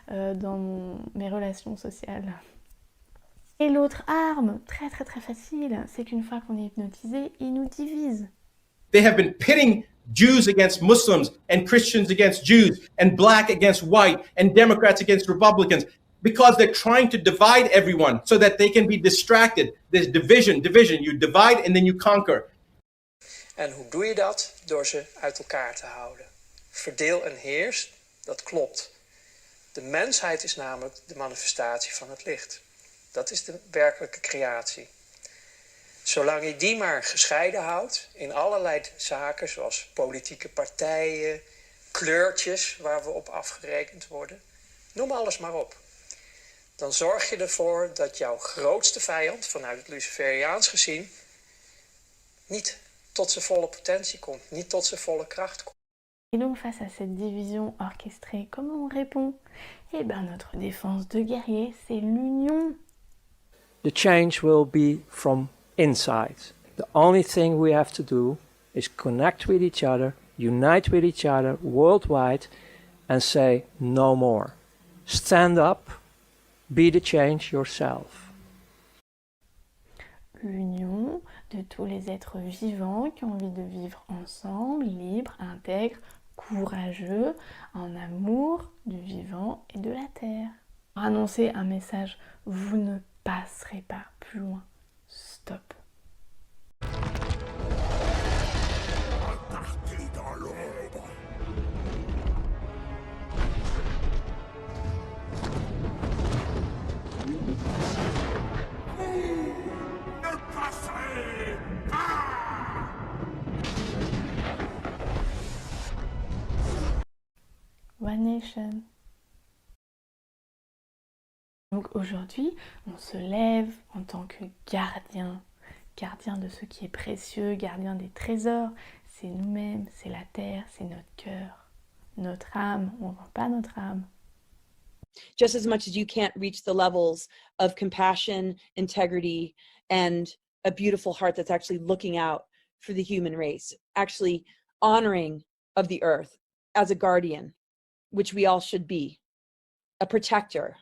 dans mes relations sociales. Et l'autre arme, très très très facile, c'est qu'une fois qu'on est hypnotisé, il nous divise. They have been pitting Jews against Muslims and Christians against Jews and black against white and Democrats against Republicans because they're trying to divide everyone so that they can be distracted. There's division. You divide and then you conquer. En hoe doe je dat? Door ze uit elkaar te houden. Verdeel en heers, dat klopt. De mensheid is namelijk de manifestatie van het licht. Dat is de werkelijke creatie. Zolang je die maar gescheiden houdt in allerlei zaken, zoals politieke partijen, kleurtjes waar we op afgerekend worden, noem alles maar op. Dan zorg je ervoor dat jouw grootste vijand, vanuit het Luciferiaans gezien, niet tot zijn volle potentie komt, niet tot zijn volle kracht komt. Et donc face à cette division orchestrée, comment on répond? Eh bien notre défense de guerrier, c'est l'union. The change will be from inside. The only thing we have to do is connect with each other, unite with each other worldwide and say no more. Stand up, be the change yourself. L'union de tous les êtres vivants qui ont envie de vivre ensemble, libres, intègres, courageux, en amour du vivant et de la terre. Pour annoncer un message, vous ne passerez pas plus loin. Stop. Dans l'ombre. Ne passerez pas. One Nation. Donc aujourd'hui, on se lève en tant que gardien de ce qui est précieux, gardien des trésors. C'est nous-mêmes, c'est la terre, c'est notre cœur, notre âme. On ne vend pas notre âme. Just as much as you can't reach the levels of compassion, integrity, and a beautiful heart that's actually looking out for the human race, actually honoring of the earth as a guardian, which we all should be, a protector,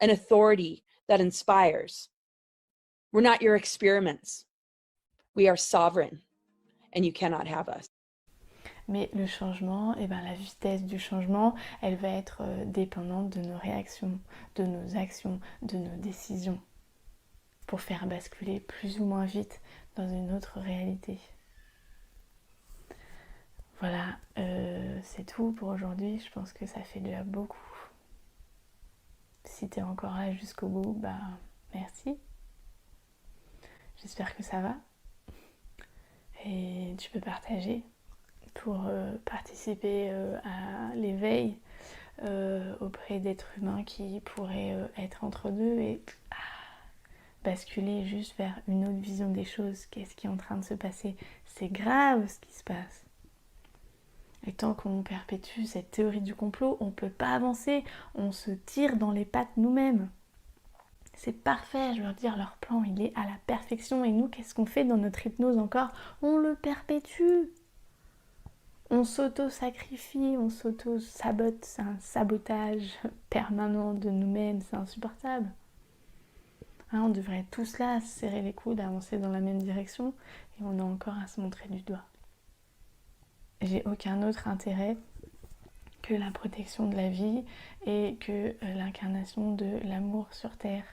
an authority that inspires. We're not your experiments. We are sovereign, and you cannot have us. Mais le changement, la vitesse du changement, elle va être dépendante de nos réactions, de nos actions, de nos décisions, pour faire basculer plus ou moins vite dans une autre réalité. Voilà, c'est tout pour aujourd'hui. Je pense que ça fait déjà beaucoup. Si t'es encore là jusqu'au bout, merci. J'espère que ça va. Et tu peux partager pour participer à l'éveil auprès d'êtres humains qui pourraient être entre deux et basculer juste vers une autre vision des choses. Qu'est-ce qui est en train de se passer? C'est grave ce qui se passe. Et tant qu'on perpétue cette théorie du complot, on ne peut pas avancer, on se tire dans les pattes nous-mêmes. C'est parfait, je veux dire, leur plan, il est à la perfection. Et nous, qu'est-ce qu'on fait dans notre hypnose encore? On le perpétue. On s'auto-sacrifie, on s'auto-sabote. C'est un sabotage permanent de nous-mêmes, c'est insupportable. Hein, on devrait tous là se serrer les coudes, avancer dans la même direction. Et on a encore à se montrer du doigt. J'ai aucun autre intérêt que la protection de la vie et que l'incarnation de l'amour sur Terre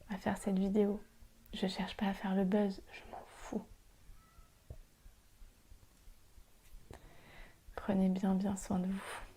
à faire cette vidéo. Je cherche pas à faire le buzz, je m'en fous. Prenez bien soin de vous.